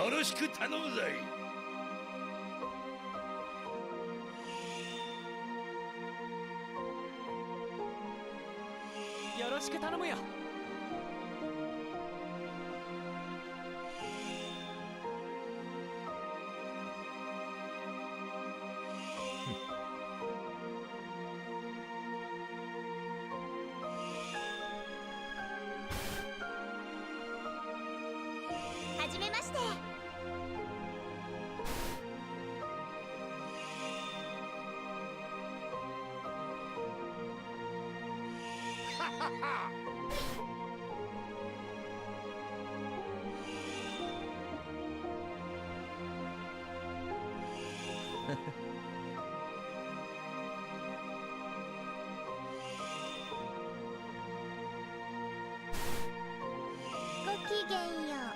よろしく頼むぜ。よろしく頼むよ。はじめまして。ごきげんよう。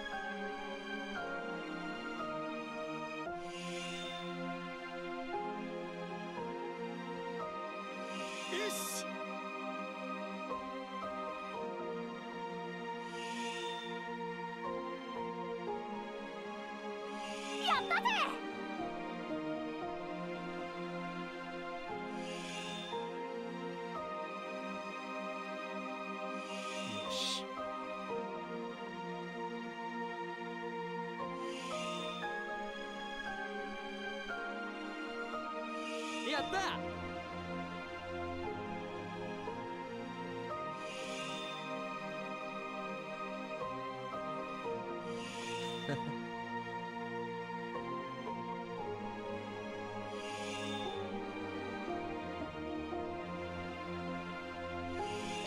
よし。やったぜ。よし。やった。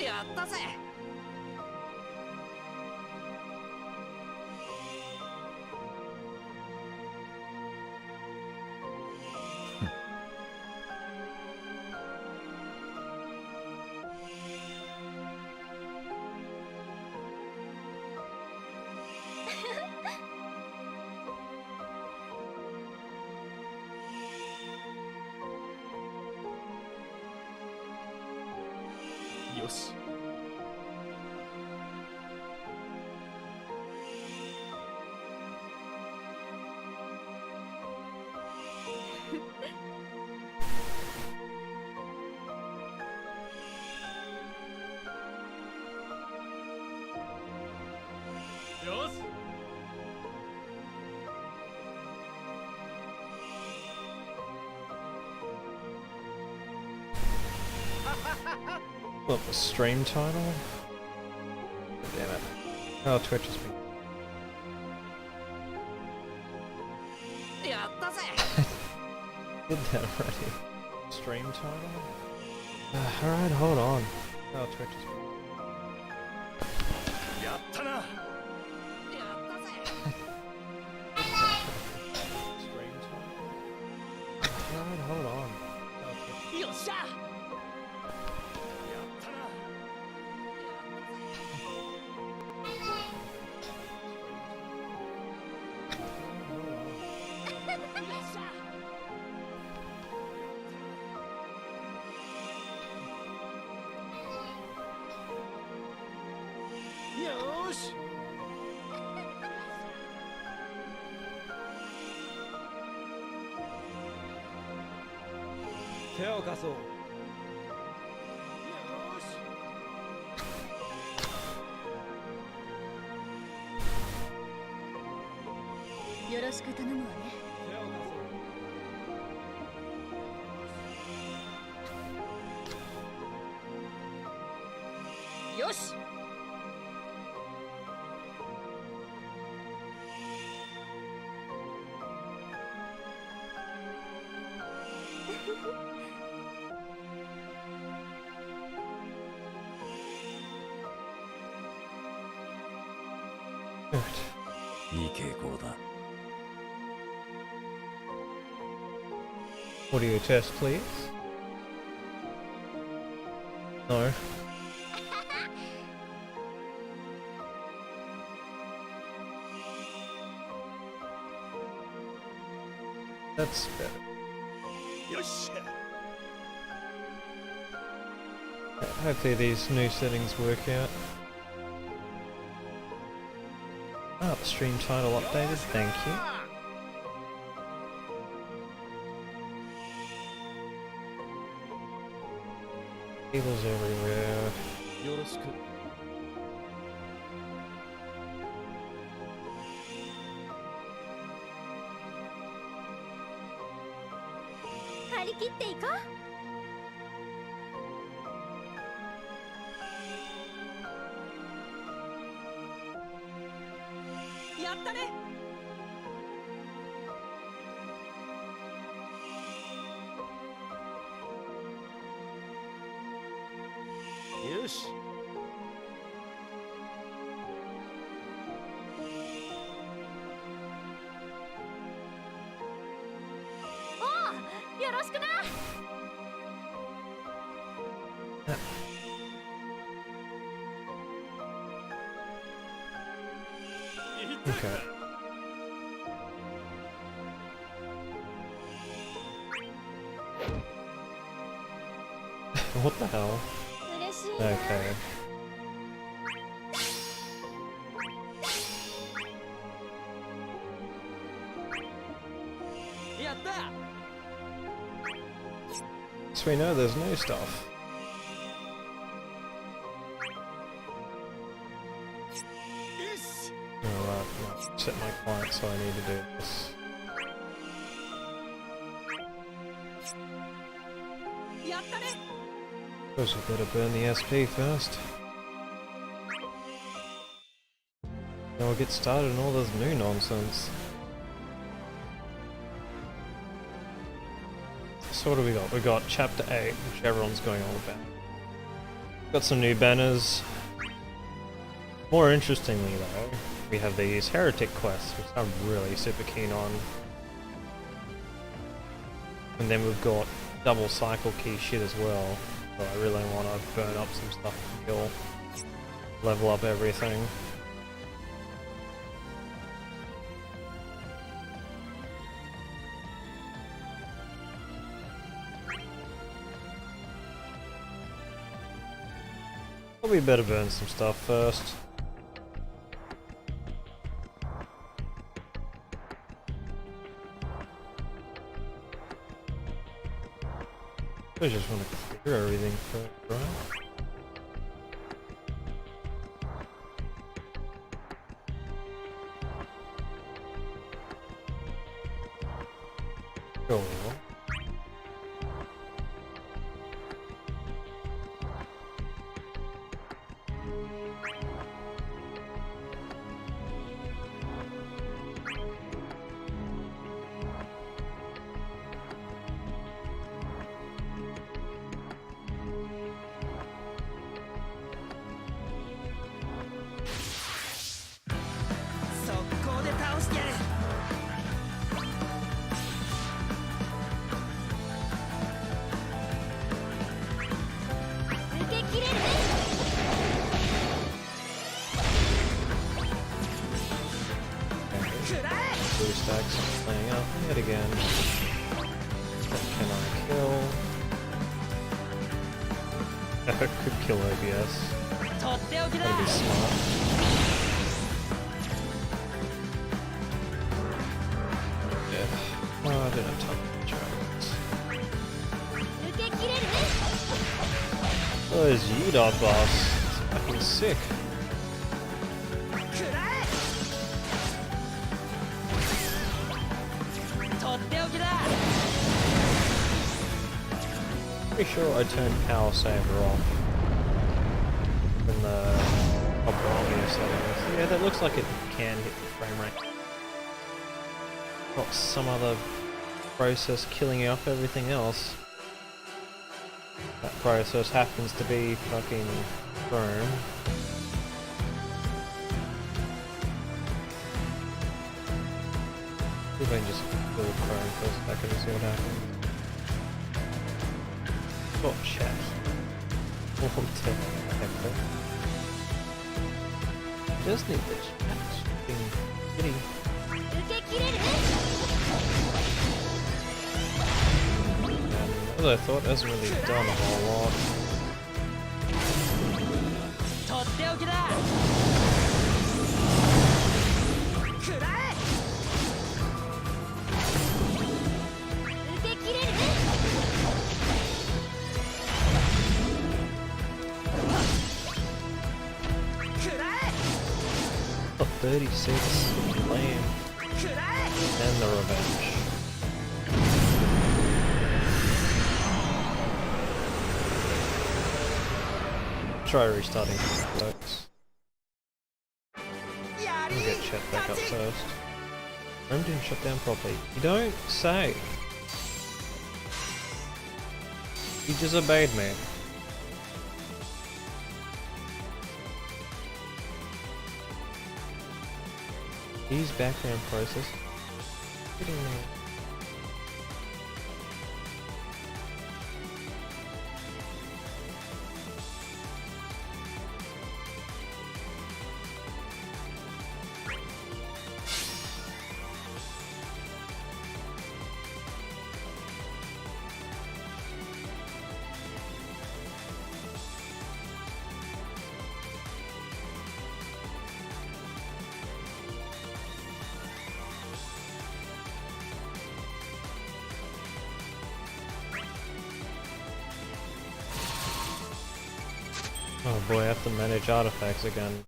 やったぜ。よし。よし。What, the stream title? Damn it. Oh, Twitch has been... やったぜ。 did that already. Stream title? Alright, hold on. Oh, Twitch has been... やったな。やったぜ。 Stream title? Alright, hold on. Oh, Twitch... よっしゃ。やったな。よーし。手を貸そう。よろしく頼むわね。手を貸そう。よし。Good. いい傾向だ。 Audio test, please. No. That's better. よっしゃ。 Hopefully these new settings work out. Oh, the stream title updated, thank you. Cables everywhere. よろしく。張り切っていこやったね。よし。う。おう、よろしくな。Okay. What the hell? 嬉しいな。 Okay. やった。 So we know there's new stuff. Alright, no, set my client so I need to do this. やったね。 Suppose we better burn the SP first. Then we'll get started on all this new nonsense. So what do we got? We got Chapter 8, which everyone's going on about. Got some new banners. More interestingly though, we have these heretic quests, which I'm really super keen on. And then we've got double cycle key shit as well. So I really want to burn up some stuff to kill, level up everything. Probably better burn some stuff first. I just want to clear everything first, right? Cool. Blue stacks playing out yet again. What can I kill? I could kill OBS. That'd be smart. Yeah. Oh, I didn't have time to try. Oh, there's Udon boss. It's fucking sick. Pretty sure I turned power saver off in the obvious settings. Yeah, that looks like it can hit the frame rate. Got some other process killing off everything else. That process happens to be fucking Chrome. See if I can just kill Chrome for a second and see what happens. Got chat. Just need the chat. Kitty. And as I thought, it hasn't really done a whole lot. 36. Lame. And the revenge. Try restarting folks. I'll get Chet back up first. Room didn't shut down properly. You don't say. You disobeyed me. Use background process. Kidding me. Oh boy, I have to manage artifacts again.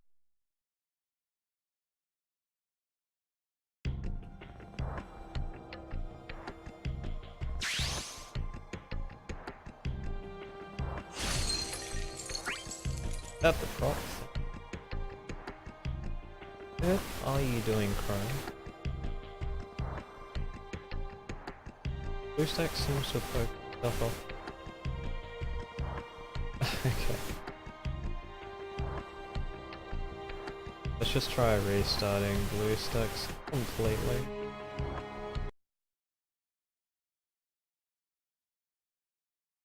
Is that the prop? What are you doing, Chrome? Blue stack seems to poke stuff off. Okay. Let's just try restarting blue stacks completely.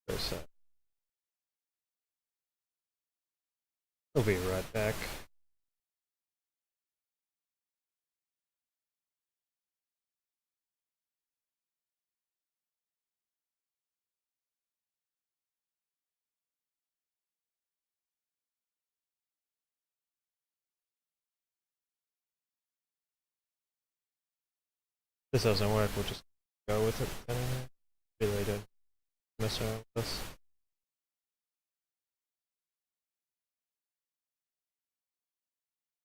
Reset. We'll be right back. If this doesn't work, we'll just go with it anyway. Really don't mess around with this.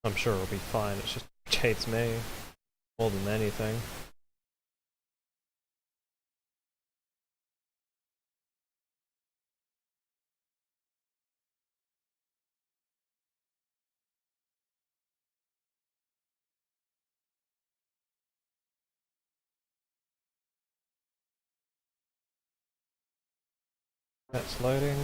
I'm sure it'll be fine, it just irritates me more than anything. That's loading.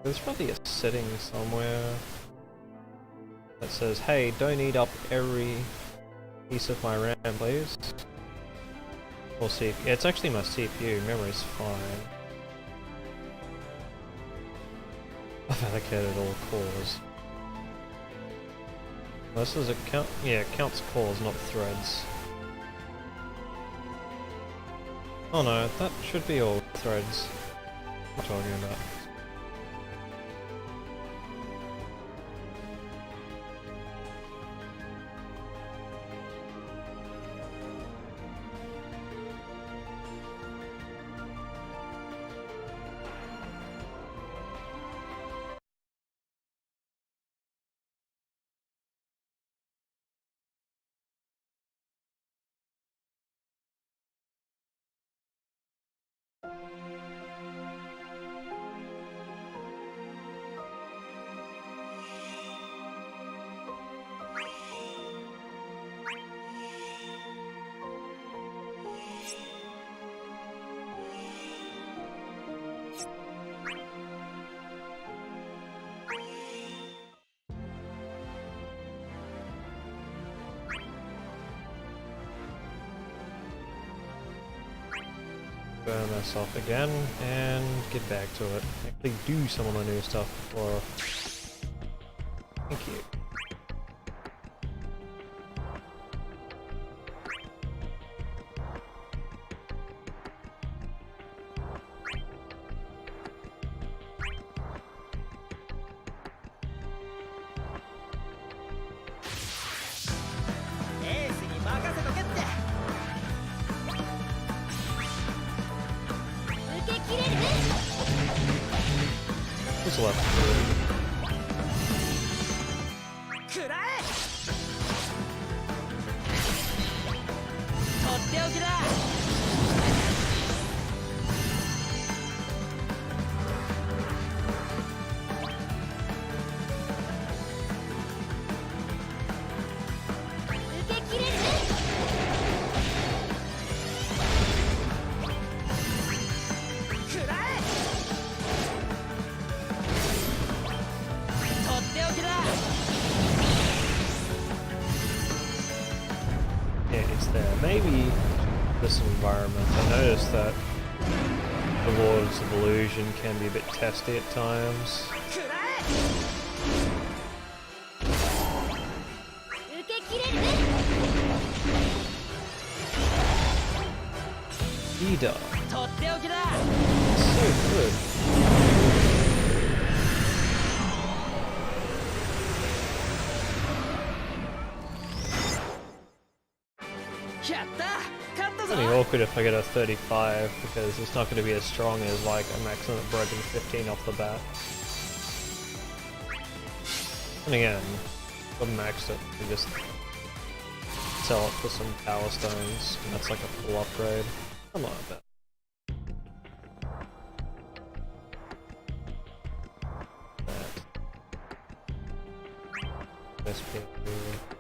There's probably a setting somewhere that says, hey, don't eat up every piece of my RAM, please. Or CPU. Yeah, it's actually my CPU. Memory's fine. I've allocated all cores. This is a count. Yeah, it counts cores, not threads. Oh no, that should be all threads. What am I talking about? Burn myself again and get back to it. Actually do some of the new stuff before. Thank you. Who's left? くらえとっておきだ受け切れるくらえとっておきだ Yeah, it's there. Maybe this environment. I noticed that the Lords of Illusion can be a bit testy at times. くら受け切れる Ida. えとっておきだ So good. やった勝った It's ぞ only awkward if I get a 35 because it's not going to be as strong as like a maximum broken 15 off the bat. And again, if I maxed it, we just sell it for some power stones, and that's like a full upgrade. I'm not bad. SPFOO.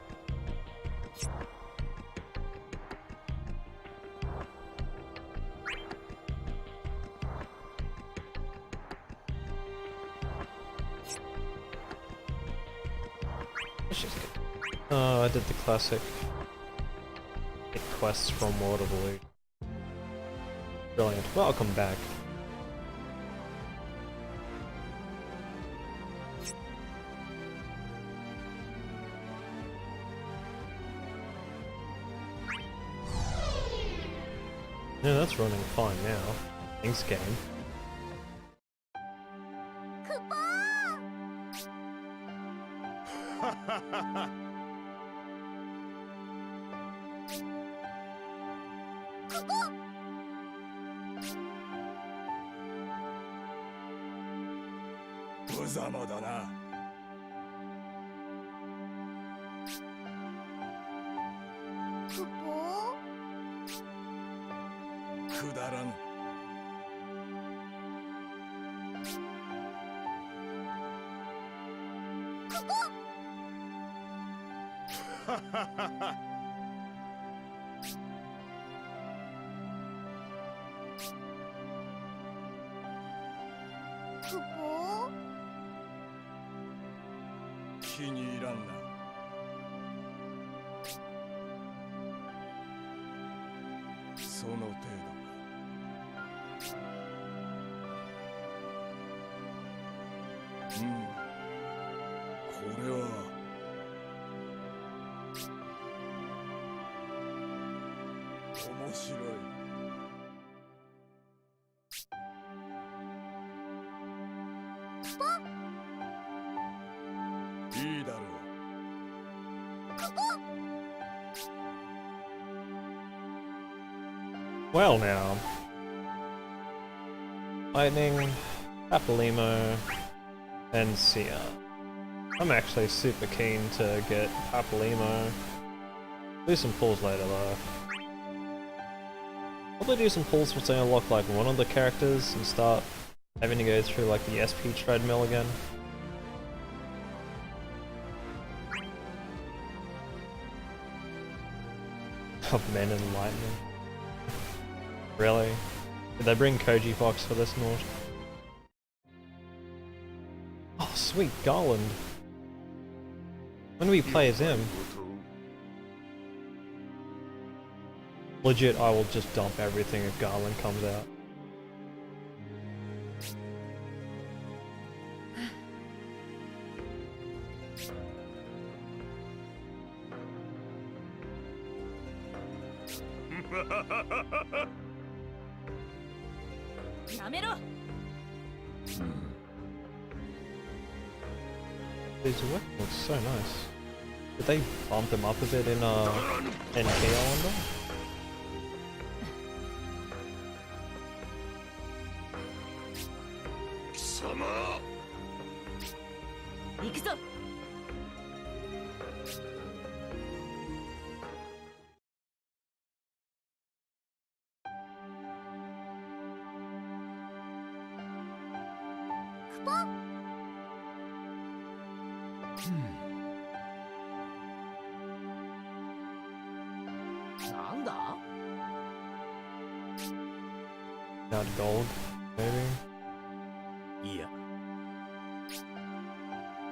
Let's just get. Oh, I did the classic. Get quests from Lord of Illusion. Brilliant. Well, I'll come back. Yeah, that's running fine now. Thanks, game. クポ無様だな。ークポくだらぬ。クポ気に入らんな。その程度か。うん。これは。面白い。いいだろう。 Well now. Lightning, Papalimo, and Sia. I'm actually super keen to get Papalimo. Do some pulls later though. Probably do some pulls once I unlock like one of the characters and start having to go through like the SP treadmill again. Of Men and Lightning. Really? Did they bring Koji Fox for this Nord? Oh sweet, Garland. When do we play as him? Legit, I will just dump everything if Garland comes out. Hmm. やめろ These weapons look so nice. Did they bump him up a bit in NK, I wonder? 行くぞ。クポ。なんだ Not gold, maybe? いや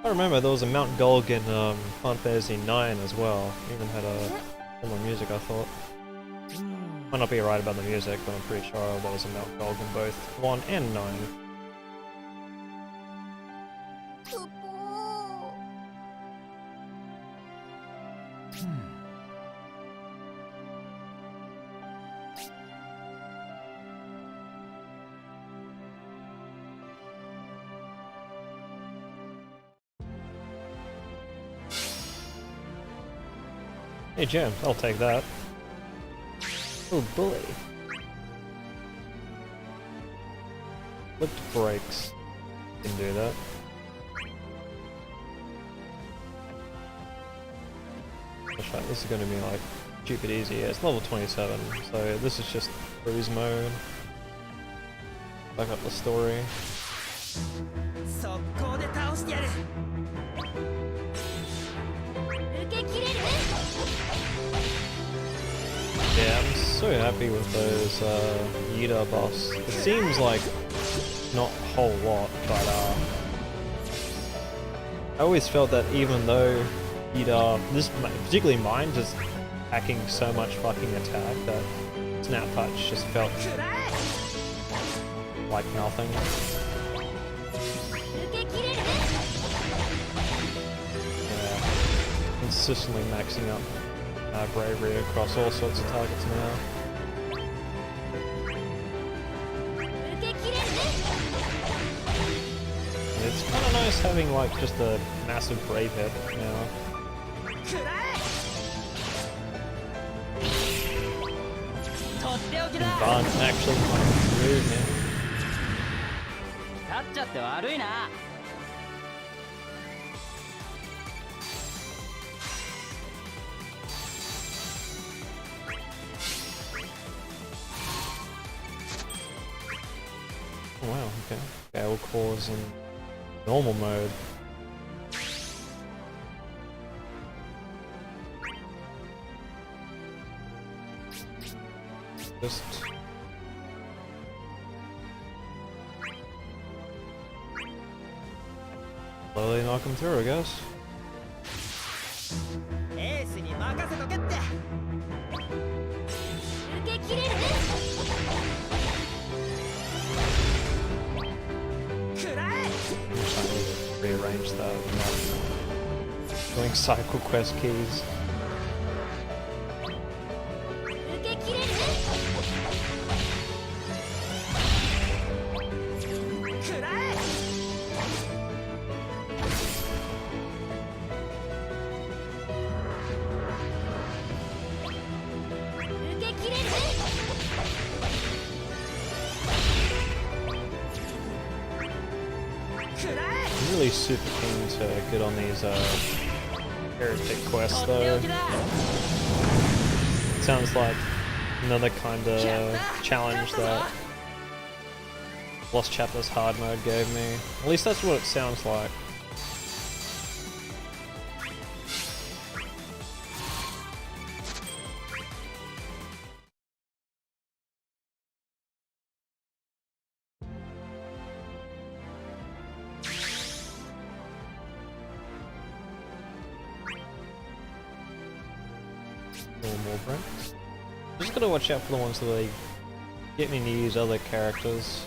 I remember there was a Mount Golg in Final Fantasy 9 as well. Even had a similar music, I thought. Might not be right about the music, but I'm pretty sure there was a Mount Golg in both 1 and 9. クポ。Hey Jim, I'll take that. Oh, bully. Flipped brakes. Can do that. Gosh, this is going to be like stupid easy. Yeah, it's level 27, so this is just cruise mode. Back up the story. 速攻で倒してやる。受け切れる。 Yeah, I'm so happy with those Yida buffs. It seems like not a whole lot, but I always felt that even though Yida, particularly mine, just packing so much fucking attack that Snap Touch just felt like nothing. 受け切れる。 Yeah, consistently maxing up bravery across all sorts of targets now. 受け切れる。 And it's kind of nice having like just a massive brave hit now. くらえ。とっておきだ。 But actually kind of rude now. 勝っちゃって悪いな。 Oh, wow, okay. Gale Cores in normal mode. Just... slowly knock him through, I guess. エースに任せとけって。受け切れる。 くらえ。 I'm just trying to rearrange that. Not doing cycle quest keys. 受け切れる。 くらえ。 受け切れる。 I'm really super keen to get on these heretic quests though. Sounds like another kind of challenge that Lost Chapters hard mode gave me. At least that's what it sounds like. More bricks. Just gotta watch out for the ones that they get me to use other characters.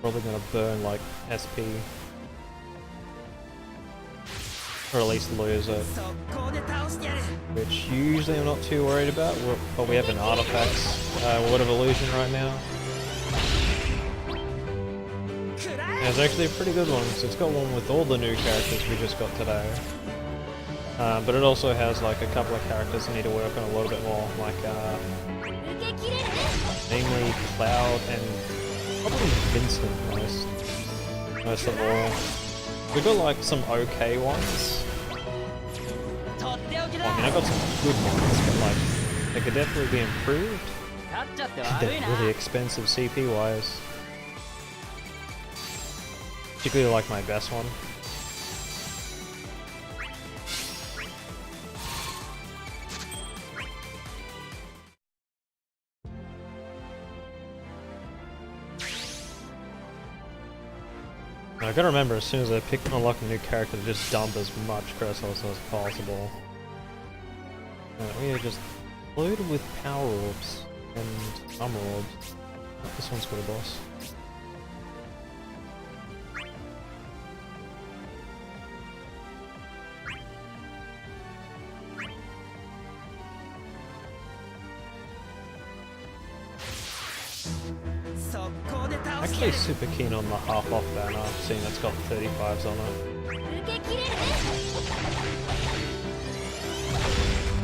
Probably gonna burn like SP. Or at least lose it. 速攻で倒してやる。 Which usually I'm not too worried about. But we have an artifacts Word of Illusion right now. くら And え。 it's actually a pretty good one. So it's got one with all the new characters we just got today. But it also has like a couple of characters I need to work on a little bit more, like 受け切れる。 namely Cloud and probably Vincent most of all. We got like some okay ones. とっておきだ I mean, I got some good ones, but like they could definitely be improved. 勝っちゃって They're 悪いな really expensive CP wise. Particularly like my best one. Now, I gotta remember, as soon as I pick and unlock a new character, to just dump as much crystals as possible. We are just loaded with power orbs and armor orbs. Oh, this one's got a boss. Actually super keen on the half off banner, seeing it's got 35s on it. 受け切れるね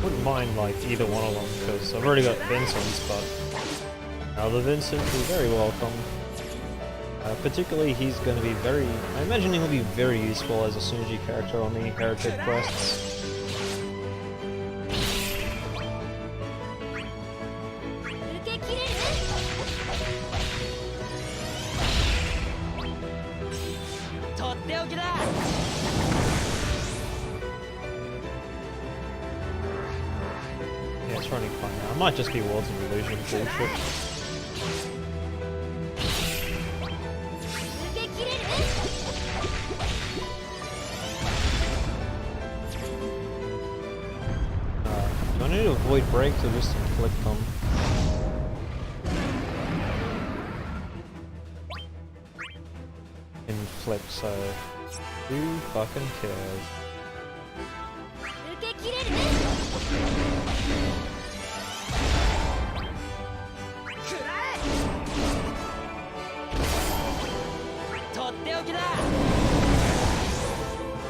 Wouldn't mind like either one of them, because I've already got Vincent's, but another Vincent is very welcome. Particularly he's going to be very, I imagine he'll be very useful as a synergy character on the Heretic quests. 受け切れるね とっておきだ Yeah, it's running fine now. I might just be Worlds of Illusion bullshit. 受け切れるね Do I need to avoid breaks or just inflict them? Inflict, so who fucking cares? 受け切れるね くらえとっておきだ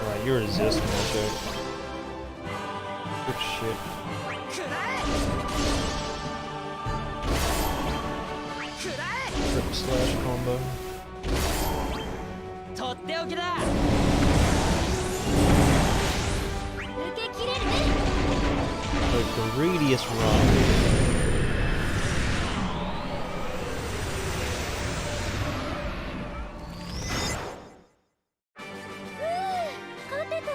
Alright, you resist magic. Good shit. くらえくら Trip slash combo. えとっておきだ 受け切れるね The greediest run. 勝てた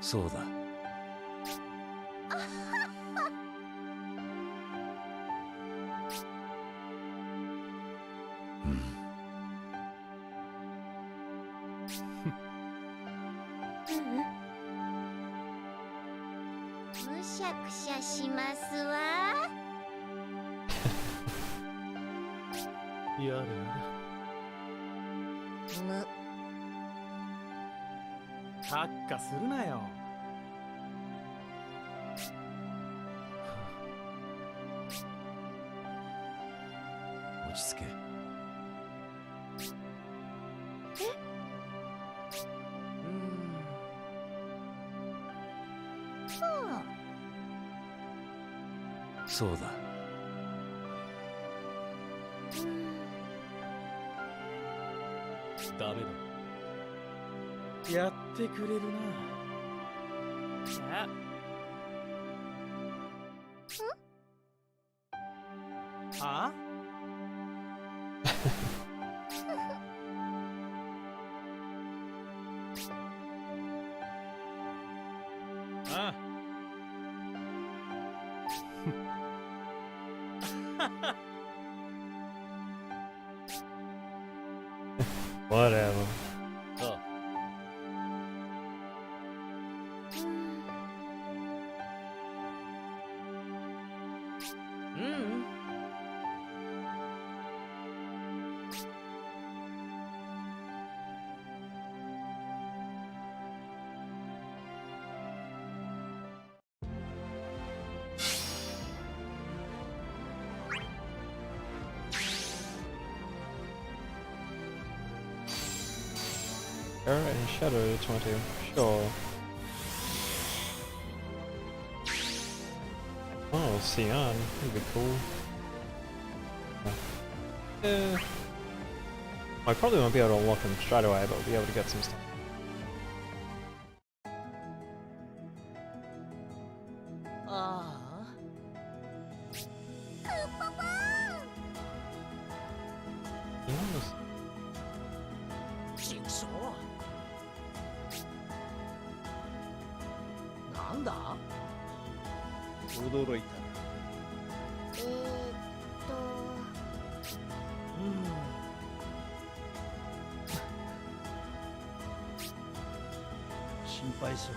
そうだ。むしゃくしゃしますわやれやれ。むカッカするなよ。落ち着け。そうだ。ダメだ。やってくれるな。はあ？ああ。Whatever. ああ。Era and Shadow 20, sure. Oh, Xi'an, that'd be cool. Yeah. I probably won't be able to unlock him straight away, but we'll be able to get some stuff. Nice. ちくしょうなんだ驚いた心配する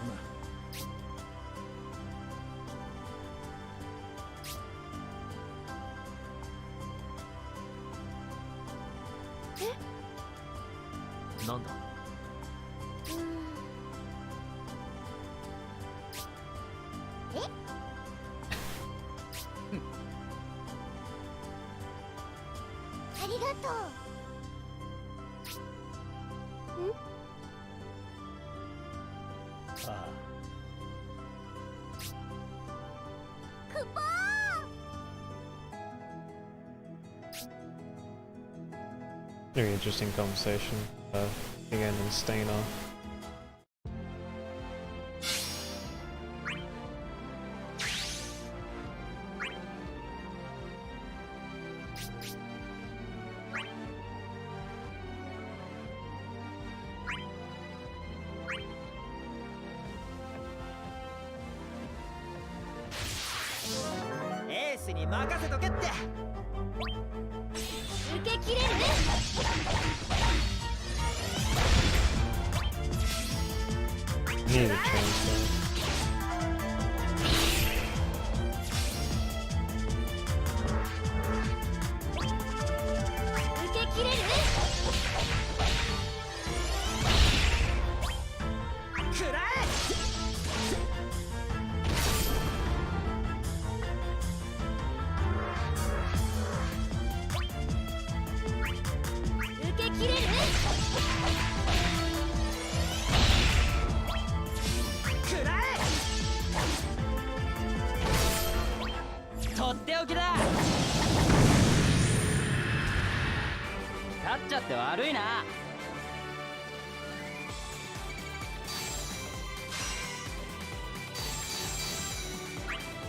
ななんだありがとう。ああ Very interesting conversation again in Stainer. Need a transfer.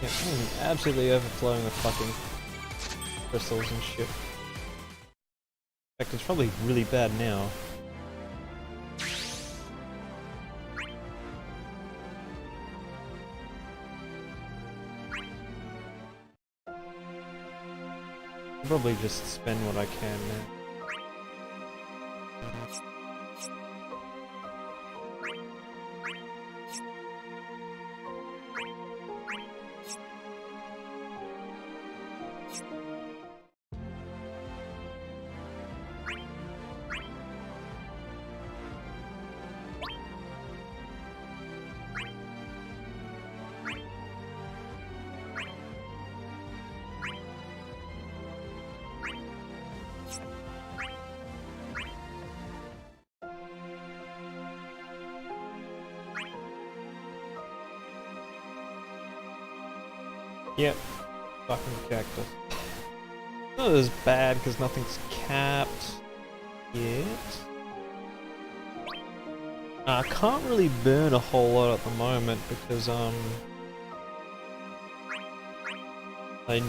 Yeah, I'm absolutely overflowing with fucking crystals and shit. In fact, it's probably really bad now. I'll probably just spend what I can now. Yep, fucking cactus. Not as bad because nothing's capped yet. I can't really burn a whole lot at the moment because I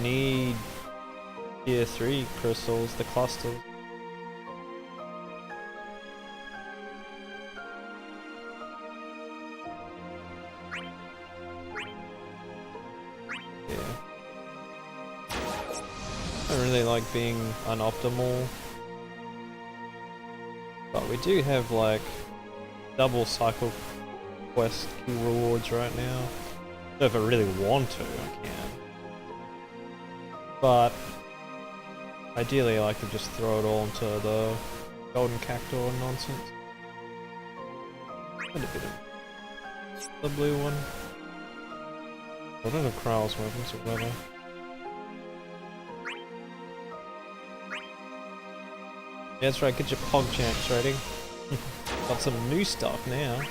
need tier 3 crystals, the clusters. Like being unoptimal, but we do have like double cycle quest key rewards right now, so if I really want to I can, but ideally I like to just throw it all into the golden cactus nonsense. And a bit of the blue one. I don't know if Kral's weapons or whatever. Yeah, that's right, get your Pogchamps ready. Got some new stuff now.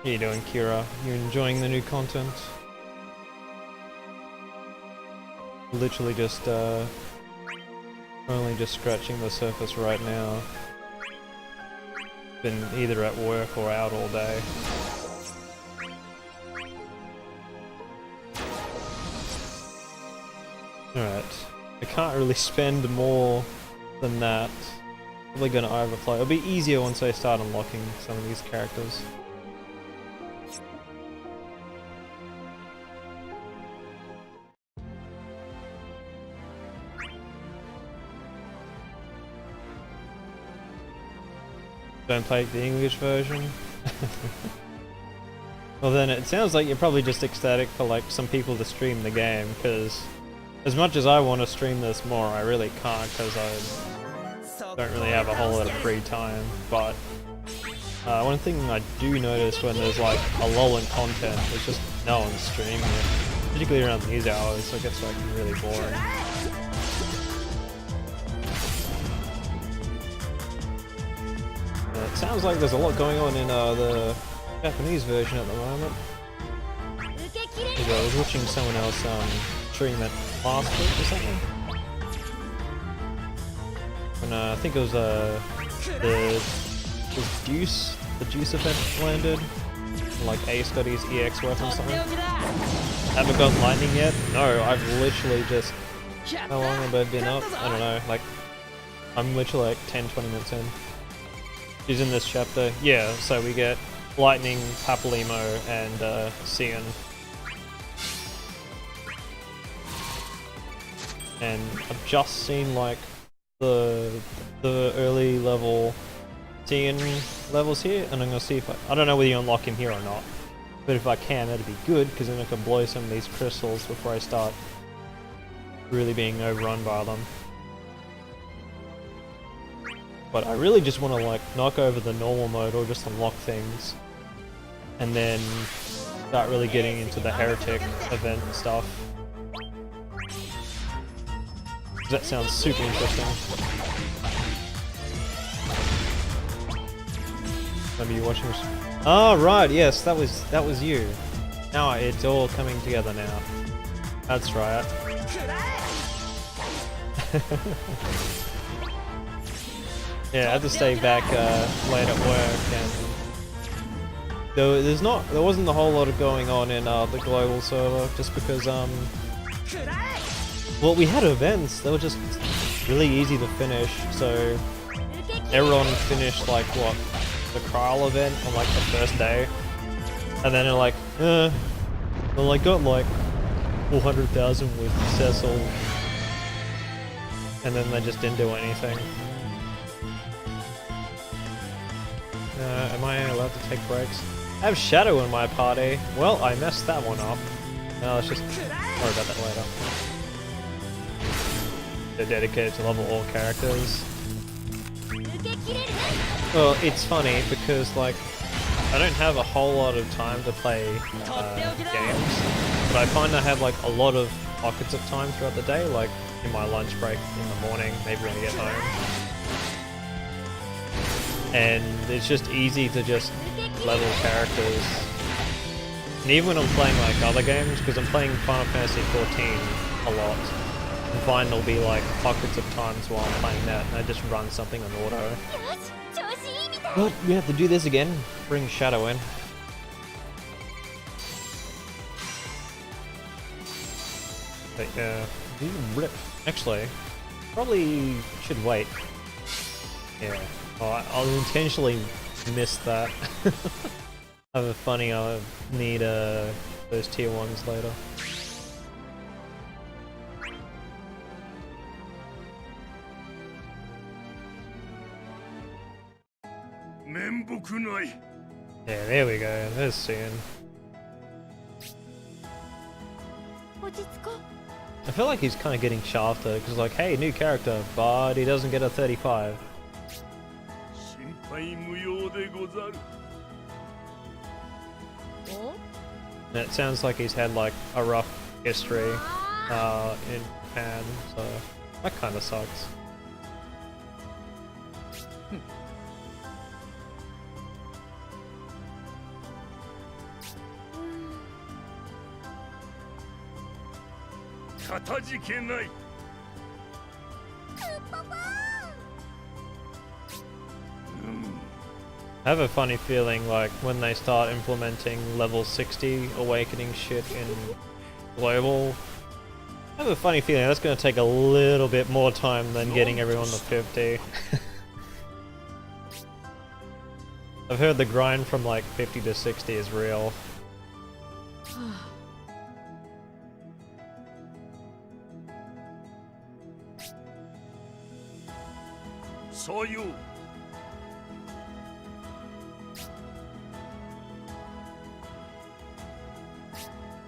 How you doing, Kira? You enjoying the new content? Literally just only just scratching the surface right now. Been either at work or out all day. Alright. I can't really spend more than that. Probably gonna overflow. It'll be easier once I start unlocking some of these characters. Don't play the English version. Well then, it sounds like you're probably just ecstatic for like some people to stream the game, because as much as I want to stream this more, I really can't because I don't really have a whole lot of free time. But one thing I do notice when there's like a lull in content is just no one's streaming it, particularly around these hours, so it gets like really boring. It sounds like there's a lot going on in the Japanese version at the moment. I was watching someone else stream it last week or something. And I think it was the Juice event landed. Like A Studies EX work or something. Haven't got lightning yet? No, I've literally just... How long have I been up? I don't know, like... I'm literally like 10-20 minutes in. She's in this chapter. Yeah, so we get Lightning, Papalimo, and Cian. And I've just seen like the early level Cian levels here, and I'm gonna see if I don't know whether you unlock him here or not, but if I can, that'd be good, because then I can blow some of these crystals before I start really being overrun by them. But I really just want to like knock over the normal mode or just unlock things, and then start really getting into the heretic event stuff. That sounds super interesting. Maybe you're watching. Oh right, yes, that was you. Now it's all coming together now. That's right. Yeah, I had to stay back late at work, and there wasn't a whole lot of going on in the global server, just because well, we had events. They were just really easy to finish. So everyone finished like what, the Krile event on like the first day, and then they're like, well, I got like 400,000 with Cecil, and then they just didn't do anything. Am I allowed to take breaks? I have Shadow in my party. Well, I messed that one up. No, let's just worry about that later. They're dedicated to level all characters. Well, it's funny because like I don't have a whole lot of time to play games, but I find I have like a lot of pockets of time throughout the day, like in my lunch break in the morning, maybe when I get home. And it's just easy to just level characters. And even when I'm playing like other games, because I'm playing Final Fantasy 14 a lot, I find there'll be like pockets of times while I'm playing that and I just run something on auto. But we have to do this again. Bring Shadow in. But yeah, rip. Actually, probably should wait. Yeah. Oh, I'll intentionally miss that. I have a funny, I'll need those tier 1s later. Yeah, there we go. There's Cian. I feel like he's kind of getting shafted, because like, hey, new character, but he doesn't get a 35. And it sounds like he's had like a rough history. in Japan, so that kind of sucks. I have a funny feeling like when they start implementing level 60 awakening shit in global, I have a funny feeling that's going to take a little bit more time than getting everyone to 50. I've heard the grind from like 50 to 60 is real. So you.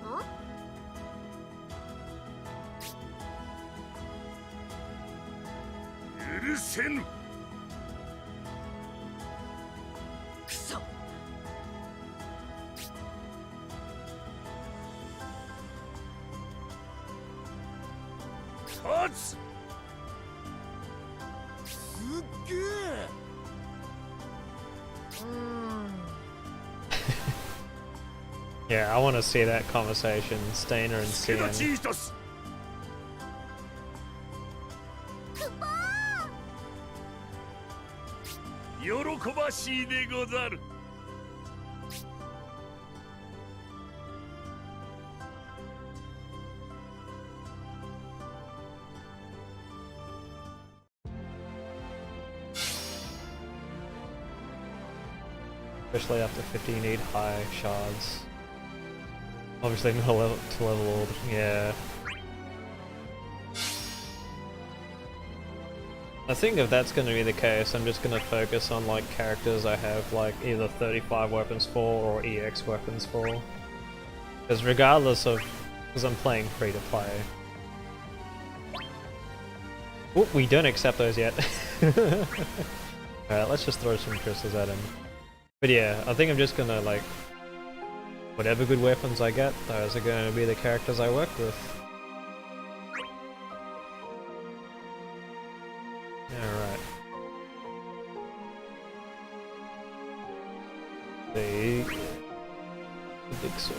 Huh? 許せぬ。くそ。勝つ。すっげえ。Yeah, I want to see that conversation, Stainer and 助 Cian. 立ちいたす。喜ばしいでござる。Especially after 50 you need high shards. Obviously not level to level, yeah. I think if that's going to be the case, I'm just going to focus on like characters I have like either 35 weapons for or EX weapons for. Because regardless of, because I'm playing free to play. Oh, we don't accept those yet. Alright, let's just throw some crystals at him. But yeah, I think I'm just gonna like, whatever good weapons I get, those are going to be the characters I work with. Alright. The big sword.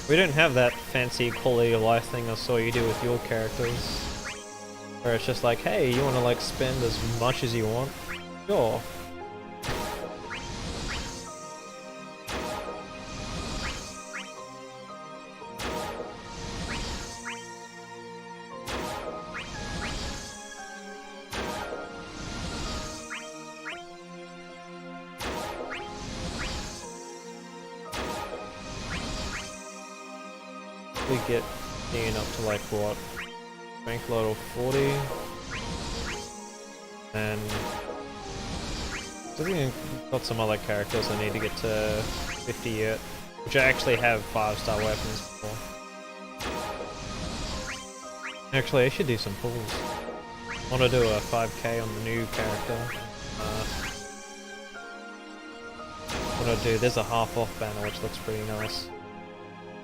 We don't have that fancy quality of life thing I saw you do with your characters. Where it's just like, hey, you want to like spend as much as you want? Sure. We get Ian up to like what? Strength level 40. And I think we've got some other characters I need to get to 50 yet. Which I actually have 5-star weapons for. Actually, I should do some pulls. I want to do a 5k on the new character. What I do, there's a half off banner which looks pretty nice.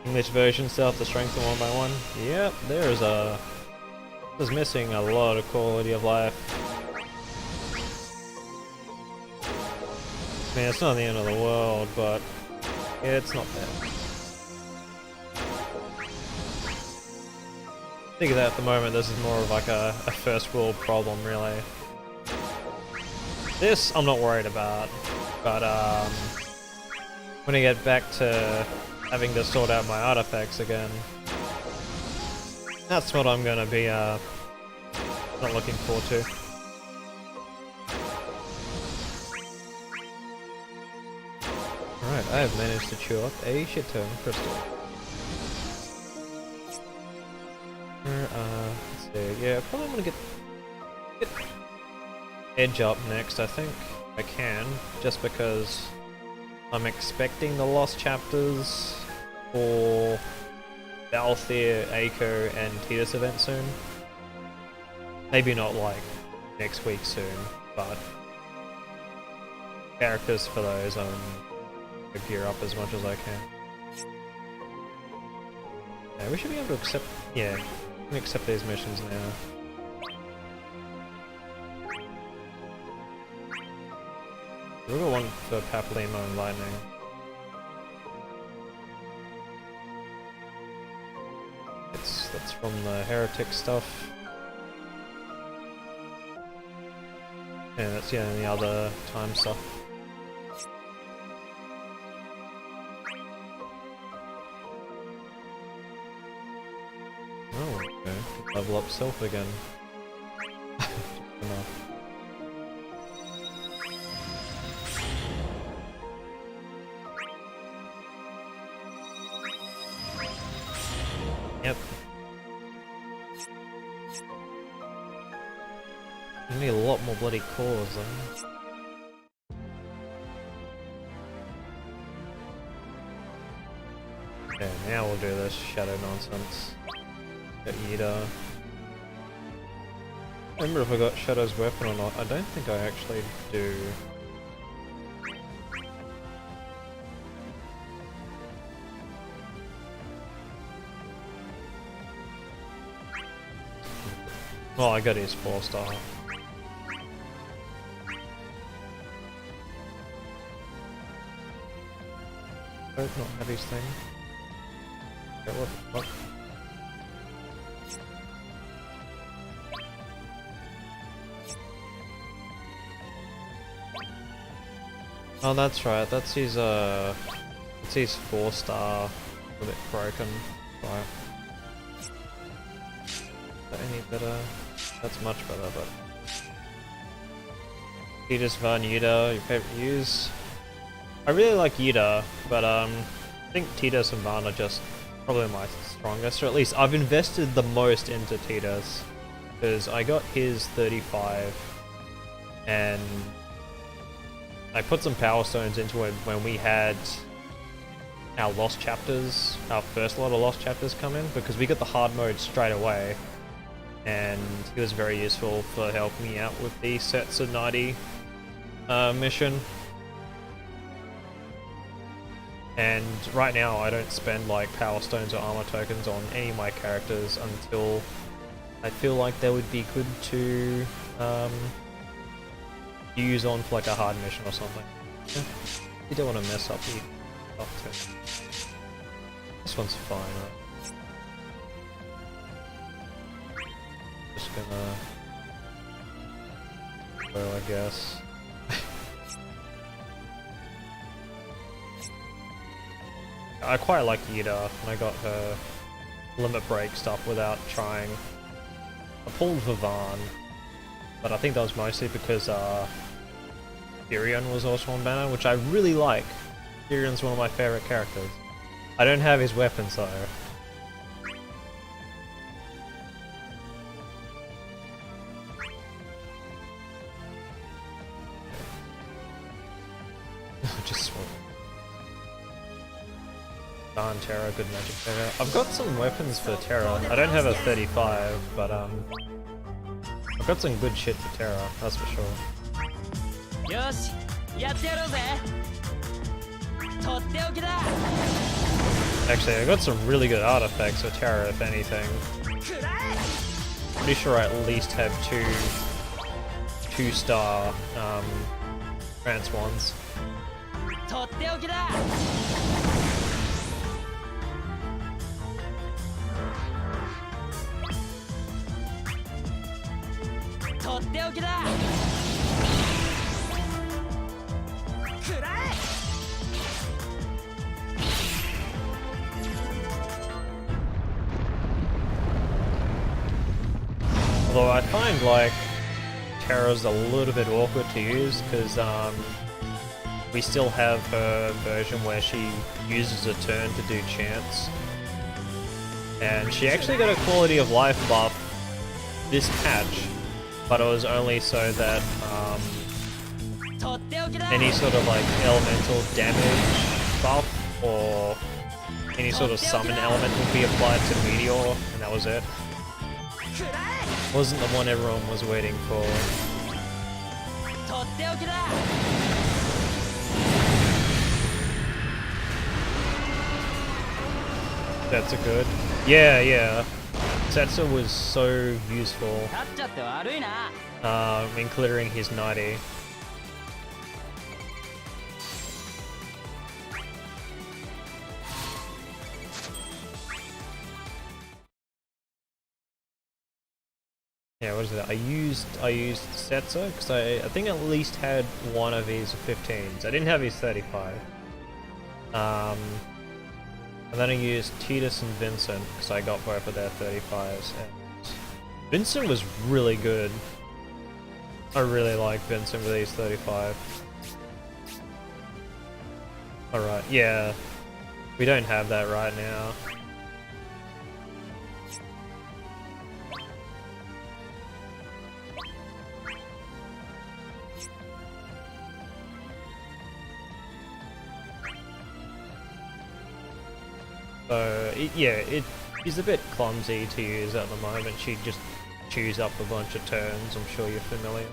English version still have to strengthen one by one. Yep, there's missing a lot of quality of life. I mean, it's not the end of the world, but yeah, it's not bad. I think that at the moment this is more of like a first world problem, really. This I'm not worried about, but when I get back to having to sort out my artifacts again, that's what I'm gonna be not looking forward to. Alright, I have managed to chew up a shit ton of crystal. Let's see, yeah, probably gonna get Edge up next, I think. I can, just because I'm expecting the lost chapters for Balthier, Aiko, and Tidus event soon. Maybe not like next week soon, but characters for those I'm gonna gear up as much as I can. Yeah, we should be able to accept. Yeah, we can accept these missions now. We've got one for Papalimo and Lightning. That's from the heretic stuff. Yeah, that's the other time stuff. Oh, okay. Level up self again. Enough. Yep. You need a lot more bloody cores though. Okay, now we'll do this shadow nonsense. Get Yida. I remember if I got Shadow's weapon or not. I don't think I actually do. Well, I got his 4-star. Hope not have his thing. Okay, what the fuck? Oh, that's right. That's his 4-star. A bit broken. Right. Is that any better? That's much better, but Tidus, Van, Yuta, your favorite use? I really like Yuta, but I think Tidus and Van are just probably my strongest, or at least I've invested the most into Tidus, because I got his 35, and I put some power stones into it when we had our lost chapters, our first lot of lost chapters come in, because we got the hard mode straight away. And he was very useful for helping me out with the Setsu 90 mission. And right now I don't spend like power stones or armor tokens on any of my characters until I feel like they would be good to use on for like a hard mission or something. Yeah. You don't want to mess up the stuff too. This one's fine, right? Just gonna go, I guess. I quite like Yida, and I got her limit break stuff without trying. I pulled Vivan, but I think that was mostly because Tyrion was also on banner, which I really like. Tyrion's one of my favorite characters. I don't have his weapons though. Just swap. Darn Terra, good magic Terra. I've got some weapons for Terra. I don't have a 35, but I've got some good shit for Terra, that's for sure. Yoshi, Actually, I got some really good artifacts for Terra, if anything. Pretty sure I at least have two-star trans ones. Although I find like Terra's a little bit awkward to use because we still have her version where she uses a turn to do chants, and she actually got a quality of life buff this patch, but it was only so that any sort of like elemental damage buff or any sort of summon element would be applied to Meteor, and that was it. Wasn't the one everyone was waiting for. That's a good. Yeah, yeah. Setsu was so useful in clearing his 90. Yeah, what is it? I used Setsu because I think I at least had one of his 15s. I didn't have his 35. And then I used Titus and Vincent because I got both of their 35s. And Vincent was really good. I really like Vincent with these 35. Alright, yeah. We don't have that right now. So, it is a bit clumsy to use at the moment. She just chews up a bunch of turns, I'm sure you're familiar.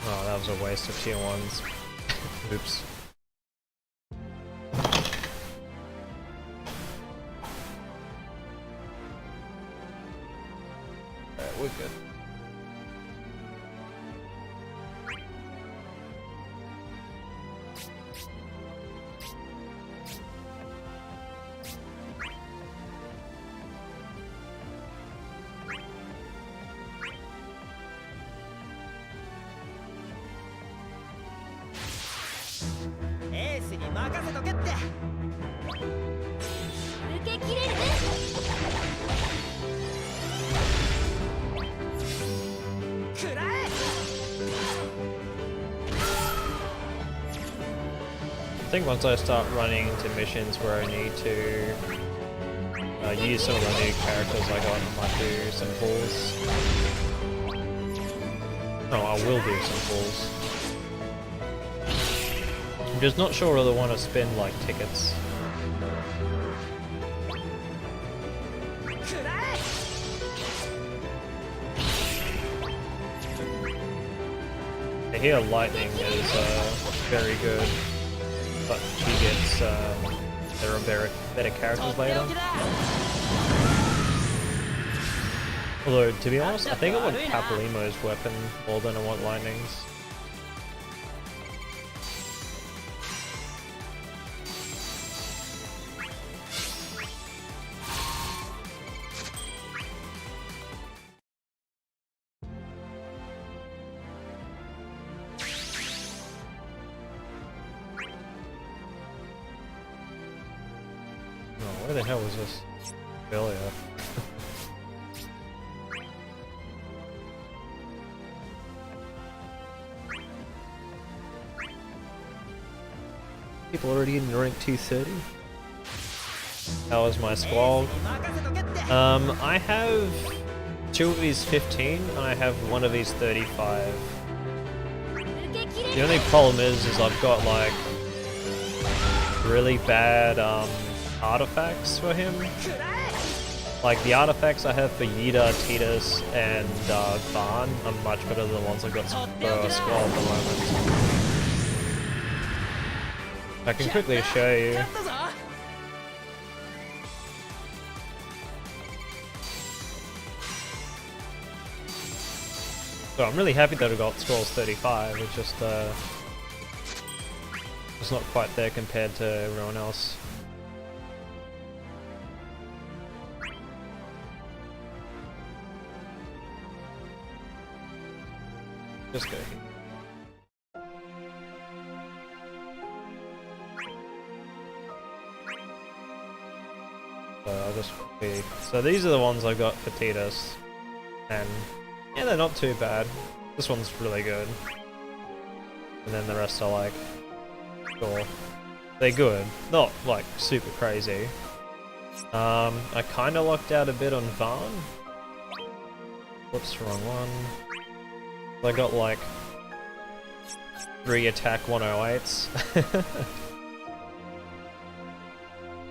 Oh, that was a waste of tier 1s. Oops. Alright, we're good. I think once I start running into missions where I need to use some of the new characters I got, I might do some pulls. Oh, I will do some pulls. I'm just not sure whether I want to spend like tickets. I hear Lightning is very good, but she gets there are better characters later. Although, to be honest, I think I want Papalymo's weapon more than I want Lightning's. Where the hell was this earlier? People already in rank 230? How was my squad? I have 2 of these 15 and I have 1 of these 35. The only problem is I've got like really bad artifacts for him. Like the artifacts I have for Yida, Titus, and Barn are much better than the ones I've got for Squall at the moment. I can quickly show you. So I'm really happy that I got Squall's 35, it's just it's not quite there compared to everyone else. Just go here. So I'll just copy. So these are the ones I've got for Titus. And yeah, they're not too bad. This one's really good. And then the rest are like, sure. They're good. Not like super crazy. I kinda lucked out a bit on Vaughn. Whoops, wrong one. I got like 3 attack 108s.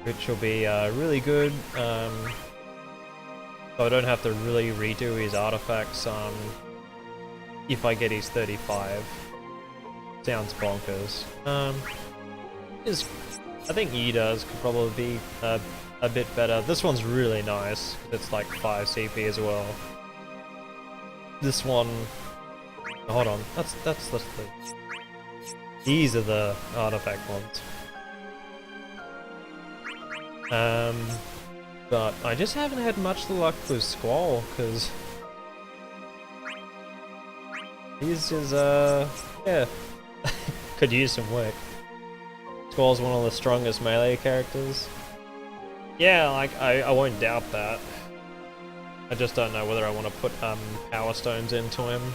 Which will be really good. So I don't have to really redo his artifacts if I get his 35. Sounds bonkers. I think Ida's could probably be a bit better. This one's really nice. It's like 5 CP as well. This one, hold on. That's the thing. These are the artifact ones. But I just haven't had much luck with Squall because he's just yeah, could use some work. Squall's one of the strongest melee characters. Yeah, like I won't doubt that. I just don't know whether I want to put power stones into him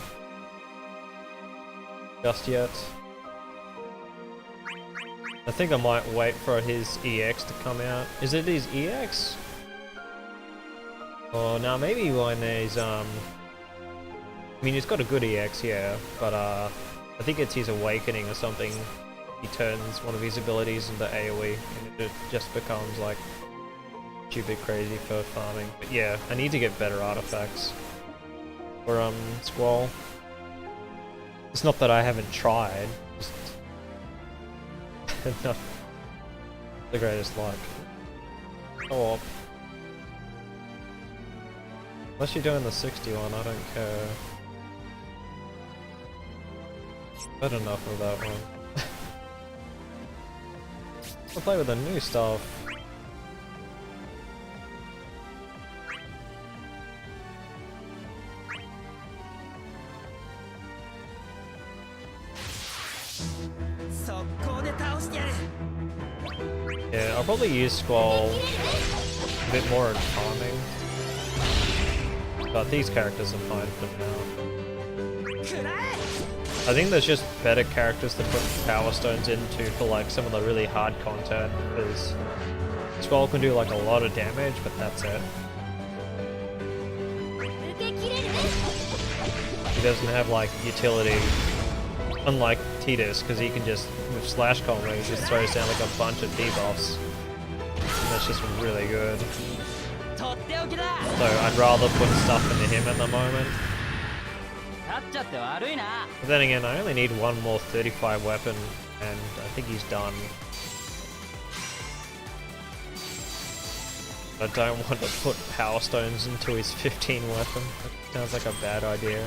just yet. I think I might wait for his EX to come out. Is it his EX? Oh no, maybe when there's I mean he's got a good EX, yeah, but I think it's his awakening or something. He turns one of his abilities into AoE and it just becomes like stupid crazy for farming. But yeah, I need to get better artifacts for Squall. It's not that I haven't tried, just not the greatest luck. Go up. Unless you're doing the 61, I don't care. Had enough of that one. I'll play with the new stuff. Yeah, I'll probably use Squall a bit more in farming. But these characters are fine for now. I think there's just better characters to put power stones into for like some of the really hard content, because Squall can do like a lot of damage, but that's it. He doesn't have like utility, unlike Titus, because he can just, with slash combo, he just throws down like a bunch of debuffs. And that's just really good. So I'd rather put stuff into him at the moment. But then again, I only need one more 35 weapon, and I think he's done. I don't want to put power stones into his 15 weapon. That sounds like a bad idea.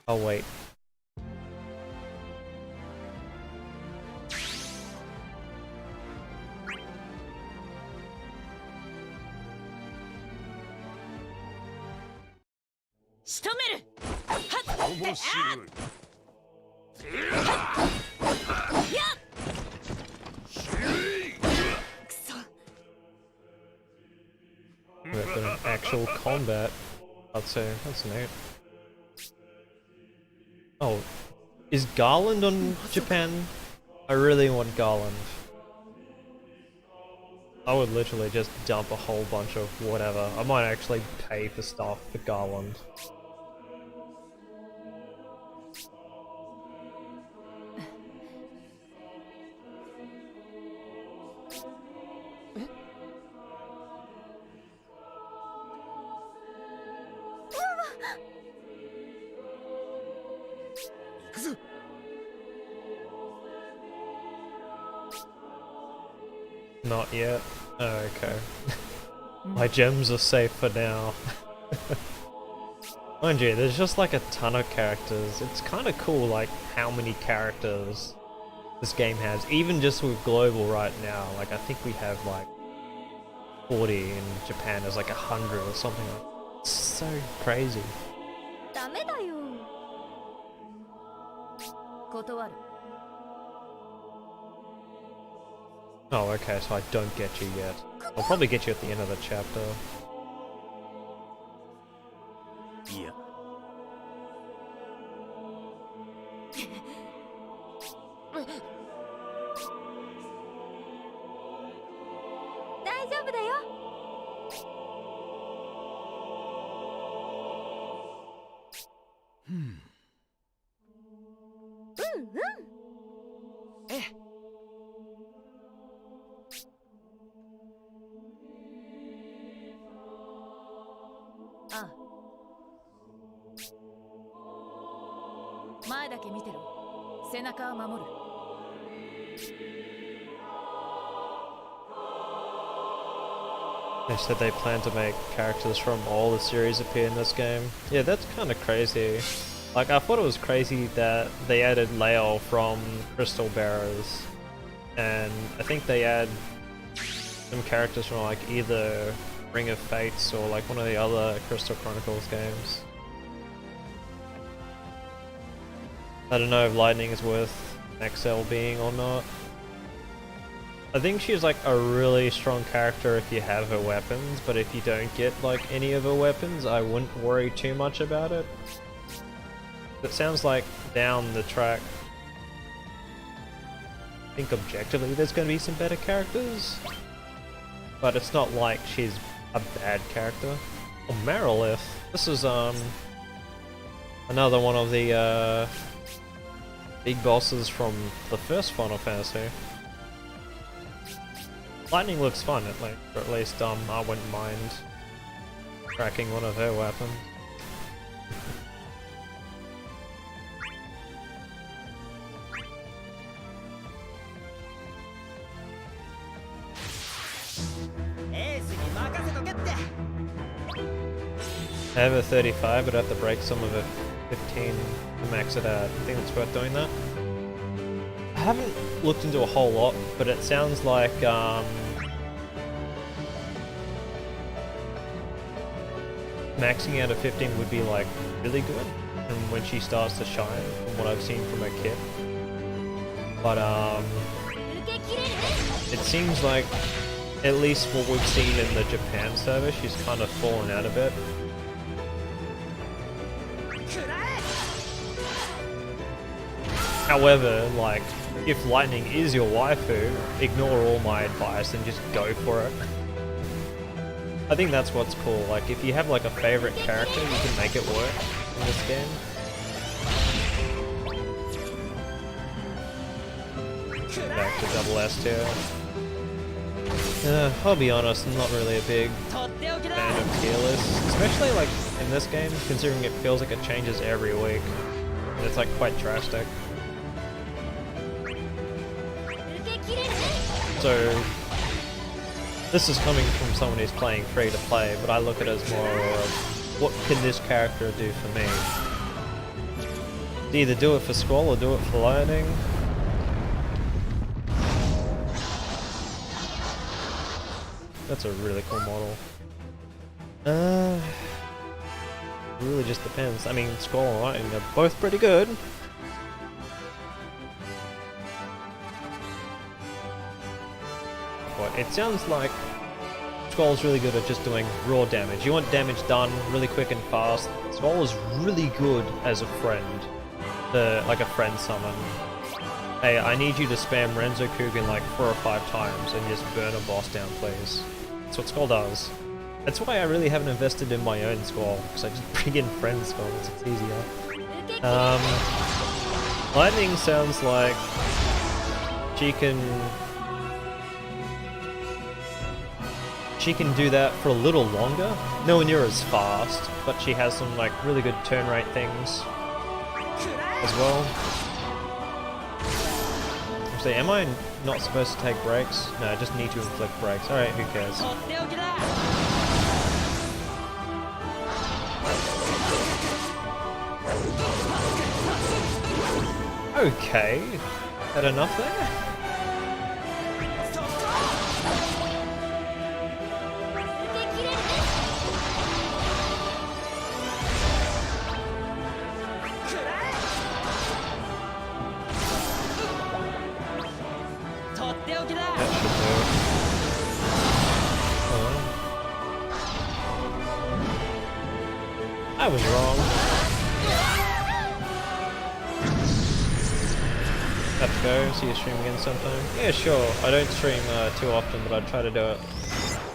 Oh wait. We've got an actual combat, I'd say. That's neat. Oh, is Garland on Japan? I really want Garland. I would literally just dump a whole bunch of whatever. I might actually pay for stuff for Garland. Not yet. Oh, okay. My gems are safe for now. Mind you, there's just like a ton of characters. It's kind of cool like how many characters this game has. Even just with global right now, like I think we have like 40 in Japan. There's like 100 or something like that. It's so crazy. 断る。 Oh, okay, so I don't get you yet. I'll probably get you at the end of the chapter. いや大丈夫だよ。うんうん。ええ。ああ。前だけ見てろ。背中は守る。 They said they plan to make characters from all the series appear in this game. Yeah, that's kind of crazy. Like, I thought it was crazy that they added Lael from Crystal Bearers. And I think they add some characters from like either Ring of Fates or like one of the other Crystal Chronicles games. I don't know if Lightning is worth XL being or not. I think she's like a really strong character if you have her weapons, but if you don't get like any of her weapons, I wouldn't worry too much about it. It sounds like down the track, I think objectively there's going to be some better characters, but it's not like she's a bad character. Oh, Marilith. This is another one of the big bosses from the first Final Fantasy. Lightning looks fun, at least I wouldn't mind cracking one of her weapons. I have a 35, but I have to break some of it 15 to max it out. I think it's worth doing that. I haven't looked into a whole lot, but it sounds like maxing out at 15 would be like really good, and when she starts to shine, from what I've seen from her kit. But it seems like, at least what we've seen in the Japan server, she's kind of fallen out a bit. However, like, if Lightning is your waifu, ignore all my advice and just go for it. I think that's what's cool, like, if you have like a favorite character, you can make it work in this game. Back to double S tier. I'll be honest, I'm not really a big fan of tier lists, especially like in this game, considering it feels like it changes every week, and it's like quite drastic. So, this is coming from someone who's playing free to play, but I look at it as more of, what can this character do for me? Either do it for Squall or do it for Lightning. That's a really cool model. It really just depends. I mean, Squall and Lightning are both pretty good. But it sounds like Squall's really good at just doing raw damage. You want damage done really quick and fast. Squall is really good as a friend. Like a friend summon. Hey, I need you to spam Renzo Kugan like 4 or 5 times and just burn a boss down, please. That's what Squall does. That's why I really haven't invested in my own Squall, because I just bring in friend Squalls, it's easier. Lightning sounds like she can do that for a little longer. Nowhere near as fast, but she has some like really good turn rate things as well. Actually, am I not supposed to take breaks? No, I just need to inflict breaks. Alright, who cares? Okay, had enough there? I was wrong. Have to go, see you stream again sometime. Yeah, sure. I don't stream too often, but I try to do it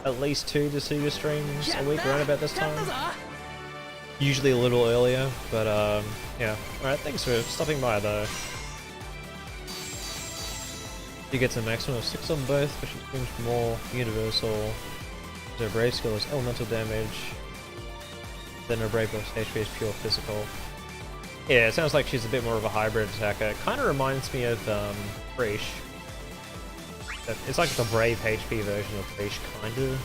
at least 2 to see your streams a week around about this time. Usually a little earlier, but yeah. Alright, thanks for stopping by though. You get to a maximum of 6 on both, which is more universal. So brave skill is elemental damage. Then her brave buff's HP is pure physical. Yeah, it sounds like she's a bit more of a hybrid attacker. It kind of reminds me of Breach. It's like the brave HP version of Breach, kind of.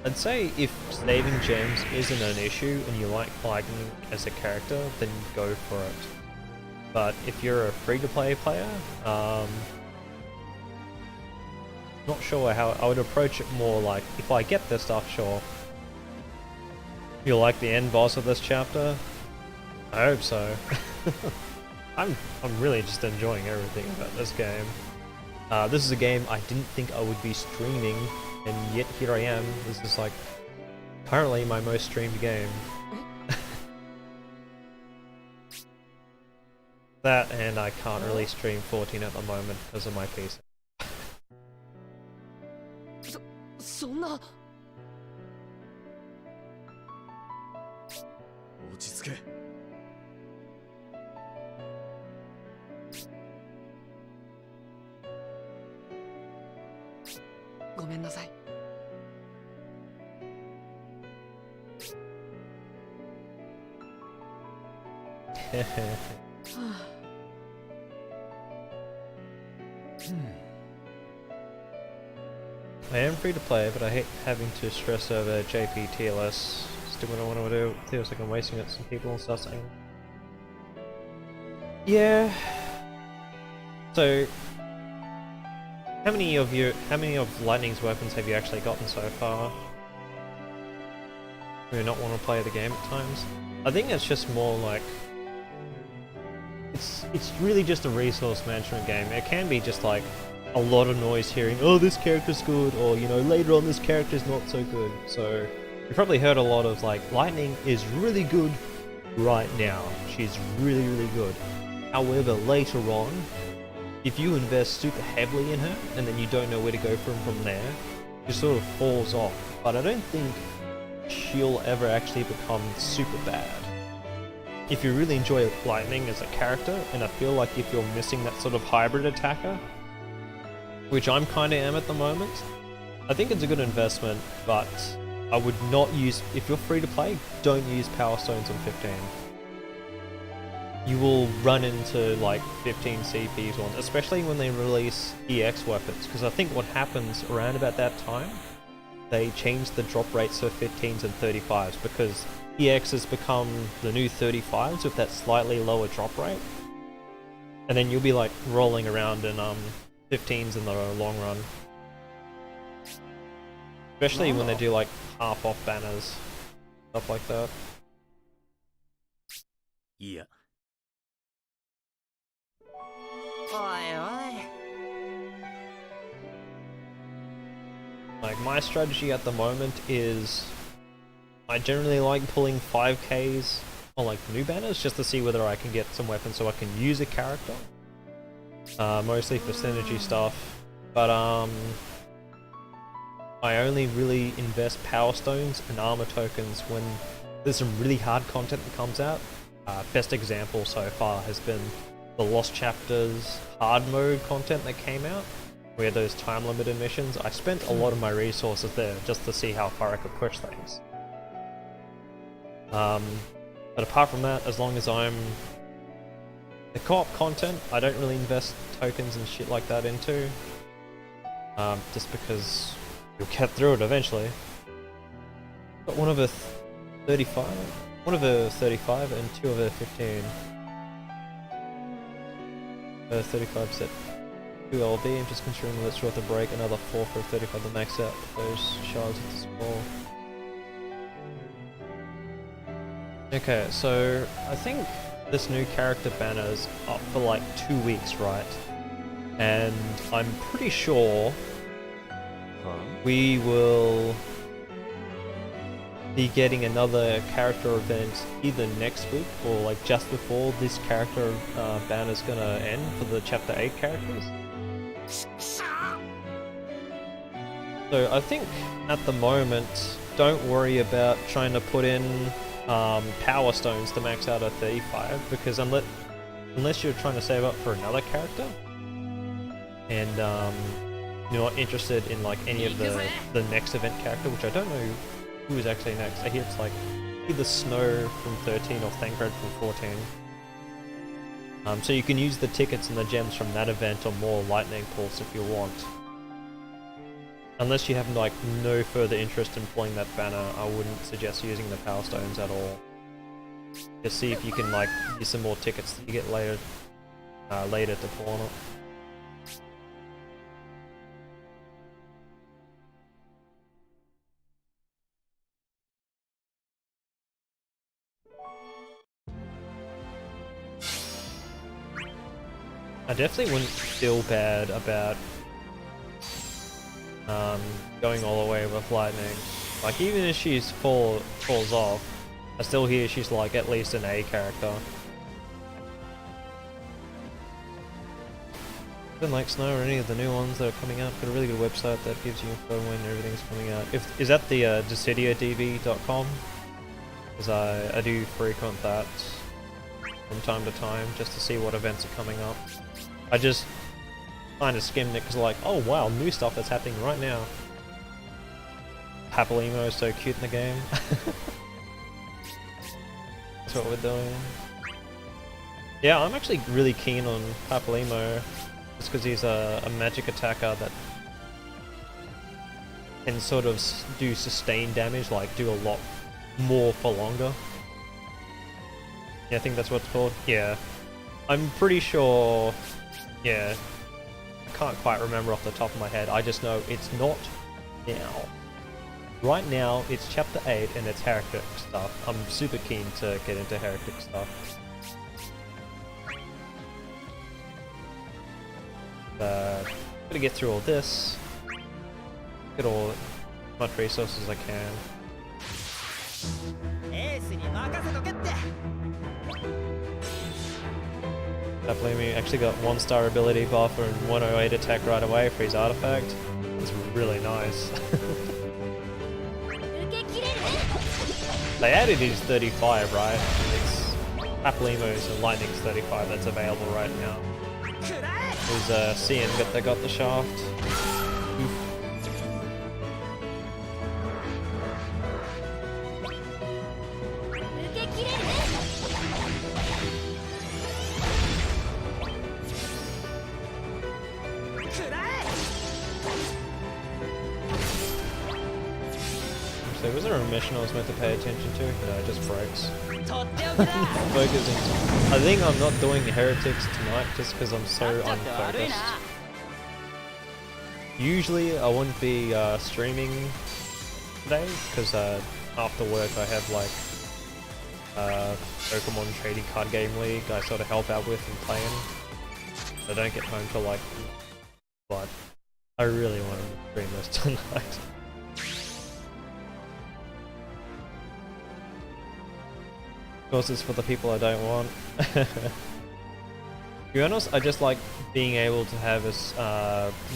I'd say if saving gems isn't an issue and you like Lightning as a character, then go for it. But if you're a free-to-play player, not sure how I would approach it more like, if I get this stuff, sure. You like the end boss of this chapter? I hope so. I'm really just enjoying everything about this game. This is a game I didn't think I would be streaming, and yet here I am. This is like currently my most streamed game. That, and I can't really stream 14 at the moment because of my PC. そんな。落ち着け。ごめんなさい。I am free to play, but I hate having to stress over JP TLS. Still what I want to do. Feels like I'm wasting it. Some people and stuff saying. Yeah. So, how many of Lightning's weapons have you actually gotten so far? Do you not want to play the game at times? I think it's just more like it's really just a resource management game. It can be just like a lot of noise hearing, oh, this character's good, or, you know, later on this character's not so good. So you probably heard a lot of like, Lightning is really good right now. She's really, really good. However, later on, if you invest super heavily in her and then you don't know where to go from there, she sort of falls off. But I don't think she'll ever actually become super bad. If you really enjoy Lightning as a character, and I feel like if you're missing that sort of hybrid attacker, which I'm kinda am at the moment, I think it's a good investment, but I would not use, if you're free to play, don't use Power Stones on 15. You will run into like 15 CPs on, especially when they release EX weapons, because I think what happens around about that time, they change the drop rates for 15s and 35s, because EX has become the new 35s with that slightly lower drop rate, and then you'll be like rolling around in 15s in the long run. Especially when they do like half off banners, stuff like that. Yeah. Like, my strategy at the moment is I generally like pulling 5Ks on like new banners just to see whether I can get some weapons so I can use a character. Mostly for synergy stuff, but I only really invest power stones and armor tokens when there's some really hard content that comes out. Best example so far has been the Lost Chapters hard mode content that came out, where those time limited missions. I spent a lot of my resources there just to see how far I could push things. But apart from that, as long as I'm the co-op content, I don't really invest tokens and shit like that into, just because you'll get through it eventually. Got one of a 35, one of a 35 and two of a 15. 35 set 2 LV, I'm just considering let's worth a break, another 4 for 35 to max out those shards at the scroll. Okay, so I think this new character banner's up for like 2 weeks, right? And I'm pretty sure we will be getting another character event either next week or like just before this character banner's gonna end for the chapter 8 characters. So I think at the moment, don't worry about trying to put in power stones to max out at 35, because unless you're trying to save up for another character and you're not interested in like any of the next event character, which I don't know who is actually next. I hear it's like either Snow from 13 or Thancred from 14. So you can use the tickets and the gems from that event or more lightning pulse if you want. Unless you have like no further interest in pulling that banner, I wouldn't suggest using the power stones at all. Just see if you can like use some more tickets that you get later to pull on it. I definitely wouldn't feel bad about going all the way with lightning. Like even if she falls off, I still hear she's like at least an A character. Been like Snow or any of the new ones that are coming out, got a really good website that gives you info when everything's coming out. Is that the DecidiaDB.com? Because I do frequent that from time to time just to see what events are coming up. I just kind of skimmed it because like, oh wow, new stuff that's happening right now. Papalimo is so cute in the game. That's what we're doing. Yeah, I'm actually really keen on Papalimo just because he's a magic attacker that can sort of do sustained damage, like do a lot more for longer. Yeah, I think that's what it's called. Yeah. I'm pretty sure... Yeah. I can't quite remember off the top of my head. I just know it's not now. Right now, it's Chapter 8 and it's Heretic stuff. I'm super keen to get into Heretic stuff. Gotta get through all this. Get as much resources as I can. I believe me, actually got 1-star ability buff and 108 attack right away for his artifact. It's really nice. They added his 35, right? It's Papalimo's and Lightning's 35 that's available right now. There's CN that got the shaft. Oof. So was there a mission I was meant to pay attention to? No, it just breaks. Focusing. I think I'm not doing Heretics tonight just because I'm so unfocused. Usually I wouldn't be streaming today because after work I have like Pokemon Trading Card Game League I sort of help out with and play in. I don't get home till like, but I really want to stream this tonight. Of course it's for the people I don't want. To be honest, I just like being able to have as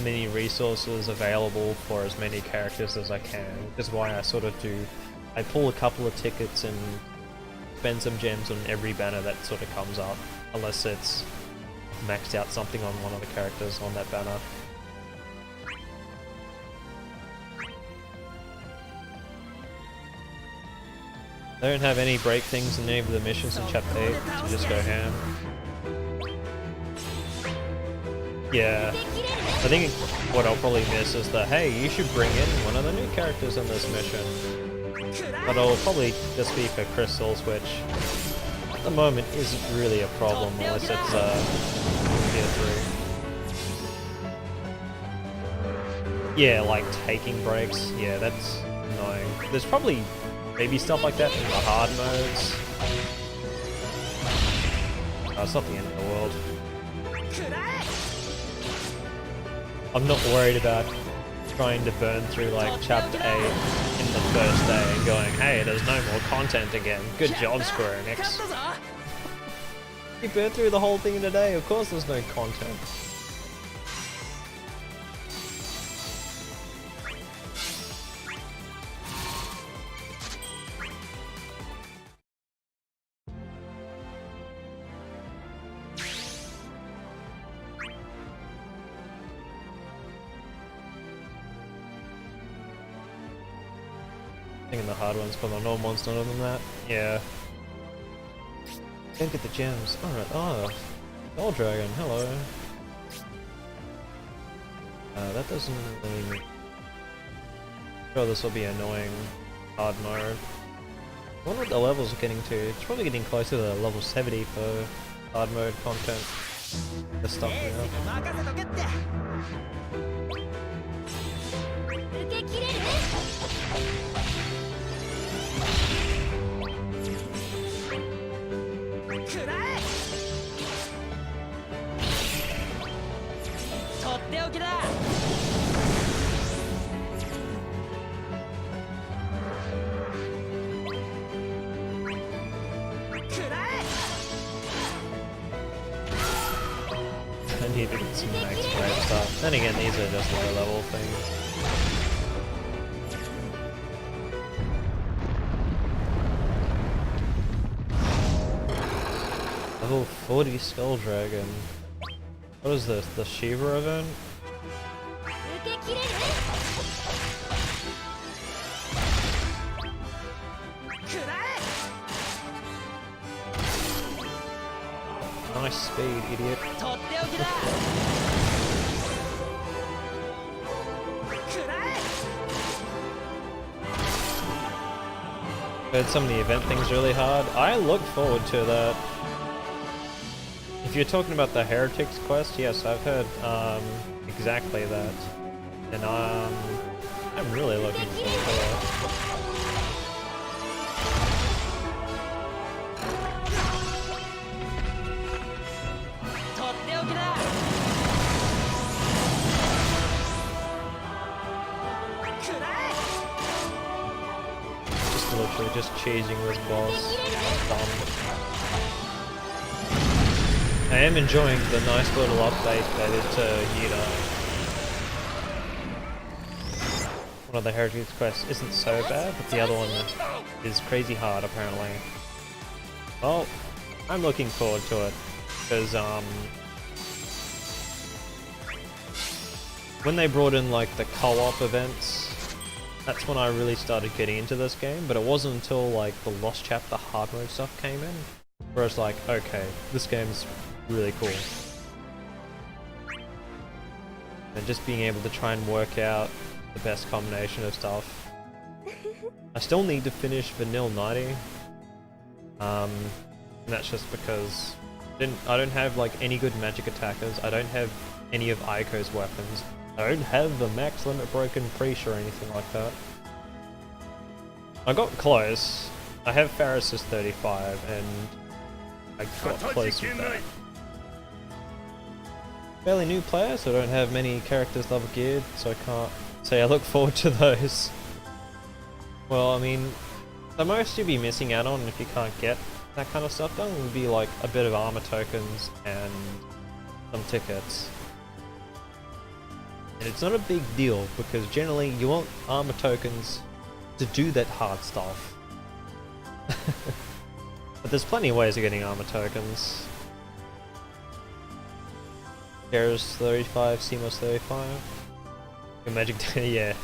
many resources available for as many characters as I can, which is why I sort of do, I pull a couple of tickets and spend some gems on every banner that sort of comes up, unless it's maxed out something on one of the characters on that banner. I don't have any break things in any of the missions in Chapter 8, so just go ham. Yeah, I think what I'll probably miss is that, hey, you should bring in one of the new characters in this mission. But it'll probably just be for crystals, which at the moment isn't really a problem unless it's tier 3. Yeah, like taking breaks, yeah, that's annoying. There's probably maybe stuff like that in the hard modes. it's not the end of the world. I'm not worried about trying to burn through like chapter 8 in the first day and going, hey, there's no more content again. Good job, Square Enix. You burn through the whole thing in a day, of course there's no content. Thinking the hard ones, but the normal ones none than that. Yeah. Don't get the gems. Alright, oh. Gold Dragon, hello. That doesn't really mean... Sure, this will be annoying hard mode. I wonder what the levels are getting to. It's probably getting closer to level 70 for hard mode content. The stuff now. I need to get some max grade stuff. Then again, these are just low level things. Level 40 Skull Dragon. What is this? The Shiva event? Nice speed, idiot. Heard some of the event things really hard. I look forward to that. If you're talking about the Heretics quest, yes, I've heard exactly that. And I'm really looking forward to that. Literally just chasing this boss. I am enjoying the nice little update that it one of the Heritage quests isn't so bad, but the other one is crazy hard apparently. Well, I'm looking forward to it because when they brought in like the co-op events, that's when I really started getting into this game, but it wasn't until like the Lost Chapter hard mode stuff came in where it's like, okay, this game's really cool. And just being able to try and work out the best combination of stuff. I still need to finish Vanilla 90. And that's just because I don't have like any good magic attackers. I don't have any of Aiko's weapons. I don't have the max limit broken Preach or anything like that. I got close. I have Faris's 35 and I got close with that. Fairly new player, so I don't have many characters level geared, so I can't say I look forward to those. Well, I mean, the most you'd be missing out on if you can't get that kind of stuff done would be like a bit of armor tokens and some tickets. And it's not a big deal because generally you want armor tokens to do that hard stuff. But there's plenty of ways of getting armor tokens. Kara's 35, Seamo's 35. Your magic yeah.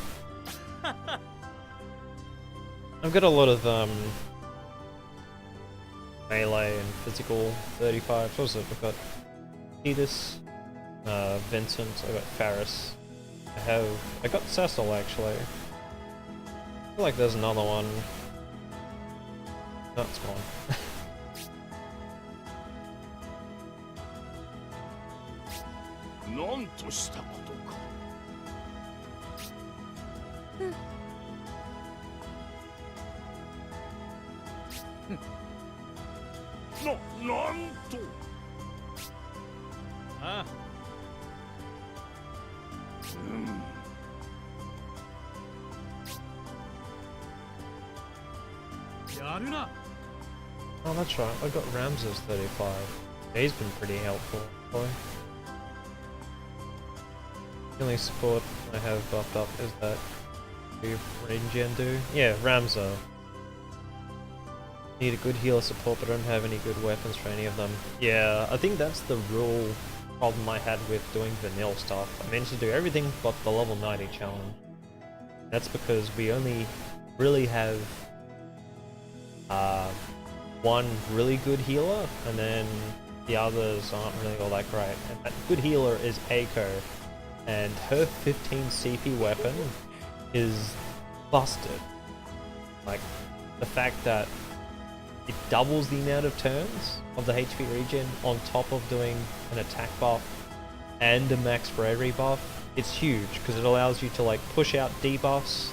I've got a lot of melee and physical 35. What was it? I've got Titus, Vincent, I've got Faris. I got Cecil actually. I feel like there's another one. No, it's gone. あやるな Oh, that's right. I got Ramses 35. He's been pretty helpful, boy. The only support I have buffed up is that regen do. Yeah, Ramza. Need a good healer support, but I don't have any good weapons for any of them. Yeah, I think that's the real problem I had with doing vanilla stuff. I managed to do everything but the level 90 challenge. That's because we only really have one really good healer, and then the others aren't really all that great. And that good healer is Aiko, and her 15 CP weapon is busted. Like, the fact that it doubles the amount of turns of the HP regen on top of doing an attack buff and a max spray rebuff, it's huge because it allows you to like push out debuffs.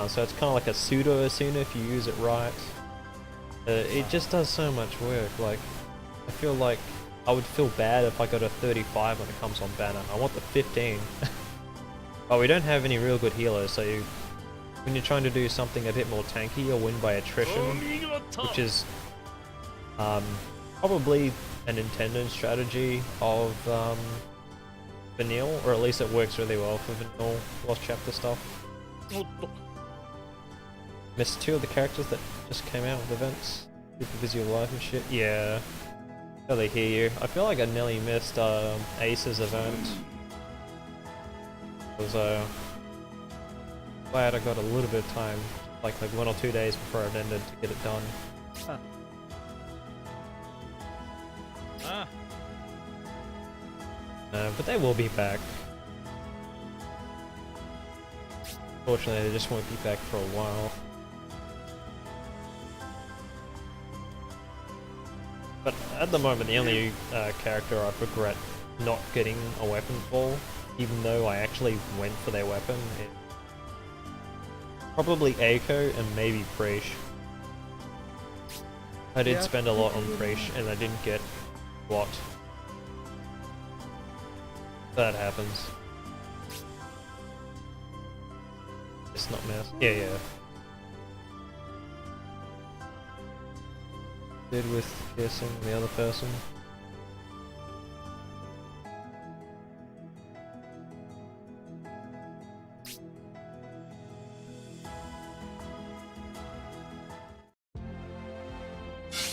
So it's kind of like a pseudo Asuna if you use it right. It just does so much work. Like, I feel like I would feel bad if I got a 35 when it comes on banner. I want the 15. But we don't have any real good healers, so when you're trying to do something a bit more tanky, you'll win by attrition, which is probably an intended strategy of Vanille, or at least it works really well for Vanille Lost Chapter stuff. Missed 2 of the characters that just came out with events. Super busy with life and shit. Yeah. Totally hear you. I feel like I nearly missed Ace's event. I was glad I got a little bit of time, like 1 or 2 days before it ended, to get it done. But they will be back. Fortunately, they just won't be back for a while. But at the moment, the only character I regret not getting a weapon for, even though I actually went for their weapon, is probably Aiko and maybe Preesh. I did spend a lot on Preesh and I didn't get what. That happens. It's not mouse. Yeah. Did with kissing the other person.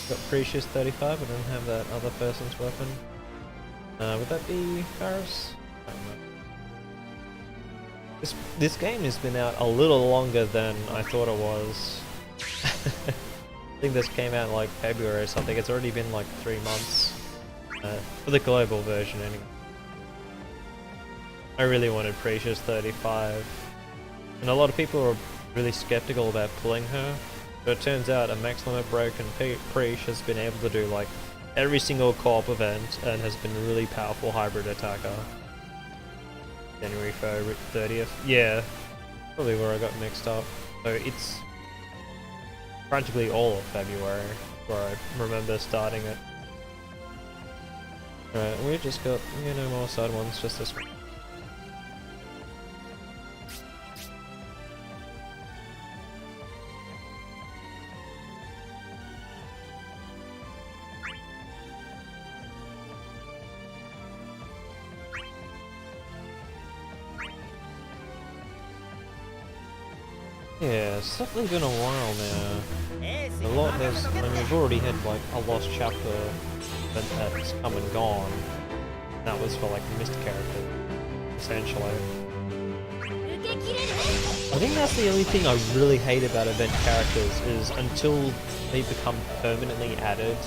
Got Precious 35, I don't have that other person's weapon. Would that be Paris? I don't know. This game has been out a little longer than I thought it was. I think this came out in like February or something. It's already been like 3 months. For the global version anyway. I really wanted Precious 35. And a lot of people are really skeptical about pulling her. But it turns out a max limit broken Preesh has been able to do like every single co-op event and has been a really powerful hybrid attacker. January 30th. Yeah, probably where I got mixed up. So it's practically all of February where I remember starting it. Alright, we just got, no more side ones, just this one. Yeah, it's definitely been a while now. A lot has, we've already had like a Lost Chapter event that's come and gone. That was for like missed character, essentially. I think that's the only thing I really hate about event characters is until they become permanently added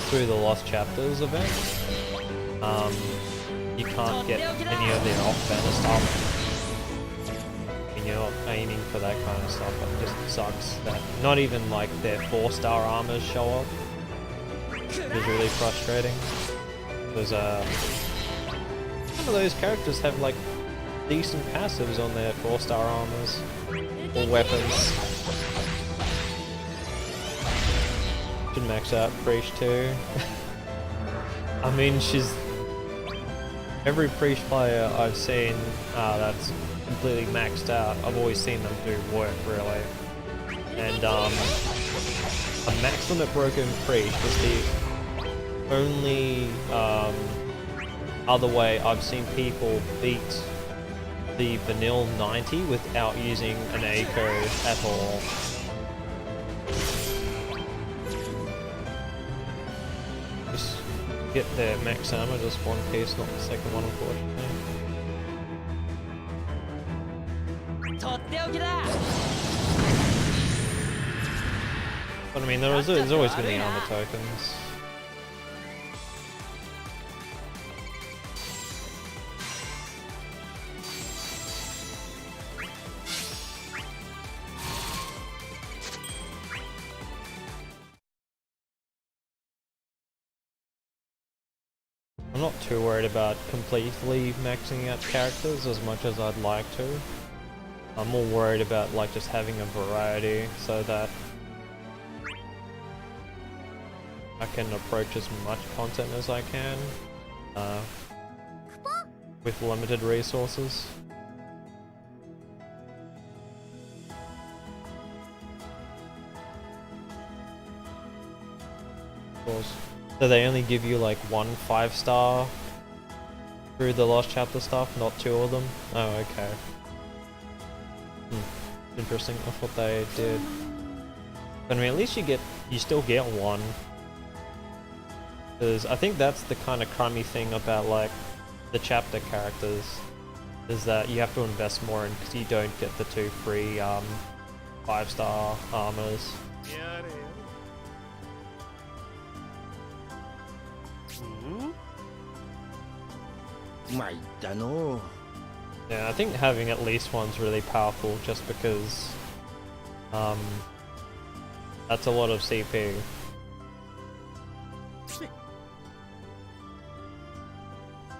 through the Lost Chapters event, you can't get any of their off-banner stuff. You're not aiming for that kind of stuff. It just sucks that not even like their 4-star armors show up. It's really frustrating. Because some of those characters have like decent passives on their 4-star armors or weapons. Should max out Preesh too. I mean, she's every priest player I've seen that's completely maxed out. I've always seen them do work really, and a max limit broken priest is the only other way I've seen people beat the vanilla 90 without using an A code at all. Just get their max armor, just one piece, not the second one, unfortunately. とっておきだ But I mean, there's always going to be armor tokens. I'm not too worried about completely maxing out characters as much as I'd like to. I'm more worried about like just having a variety so that I can approach as much content as I can with limited resources. Of course. So they only give you like 1 5-star through the Lost Chapter stuff, not 2 of them? Oh, okay. Interesting, I thought they did. But I mean, at least you still get 1. Because I think that's the kind of crummy thing about like the chapter characters, is that you have to invest more in because you don't get the 2 free 5-star armors. Yeah, I think having at least one's really powerful just because that's a lot of CP.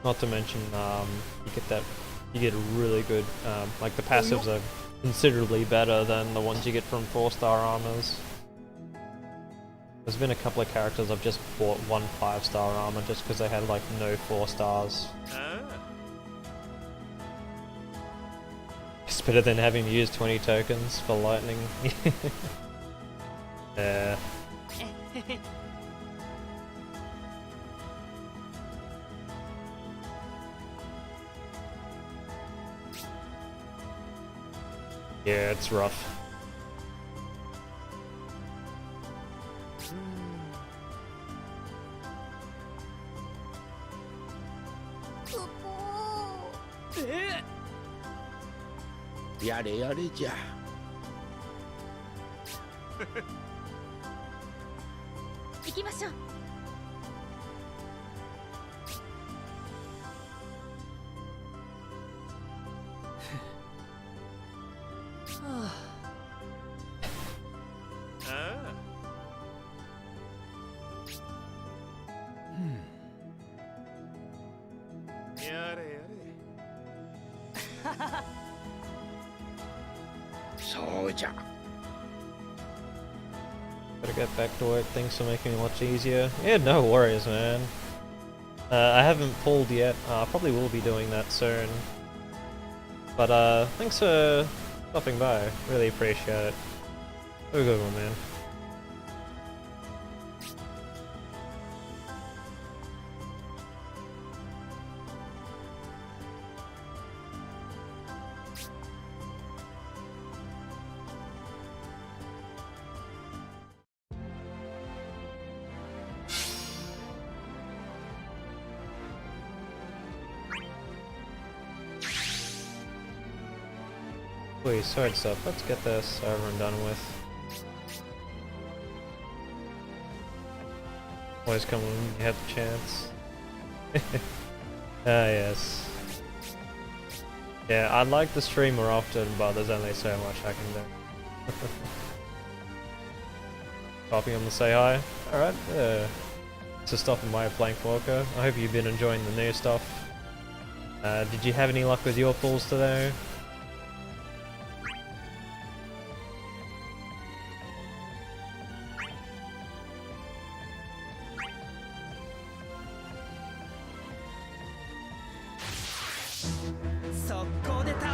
Not to mention you get really good like the passives are considerably better than the ones you get from 4-star armors. There's been a couple of characters I've just bought 1 5-star armor just because they had like no 4 stars. It's better than having to use 20 tokens for lightning. Yeah. Yeah, it's rough. Better get back to work, thanks for making it much easier. Yeah, no worries, man. I haven't pulled yet, probably will be doing that soon. But thanks for stopping by, really appreciate it. Have a good one, man. Please, sword stuff. Let's get this over and done with. Always come when you have the chance. Ah, yes. Yeah, I'd like to stream more often, but there's only so much I can do. Popping on to say hi. Alright, so stopping by playing Forker. I hope you've been enjoying the new stuff. Did you have any luck with your pulls today?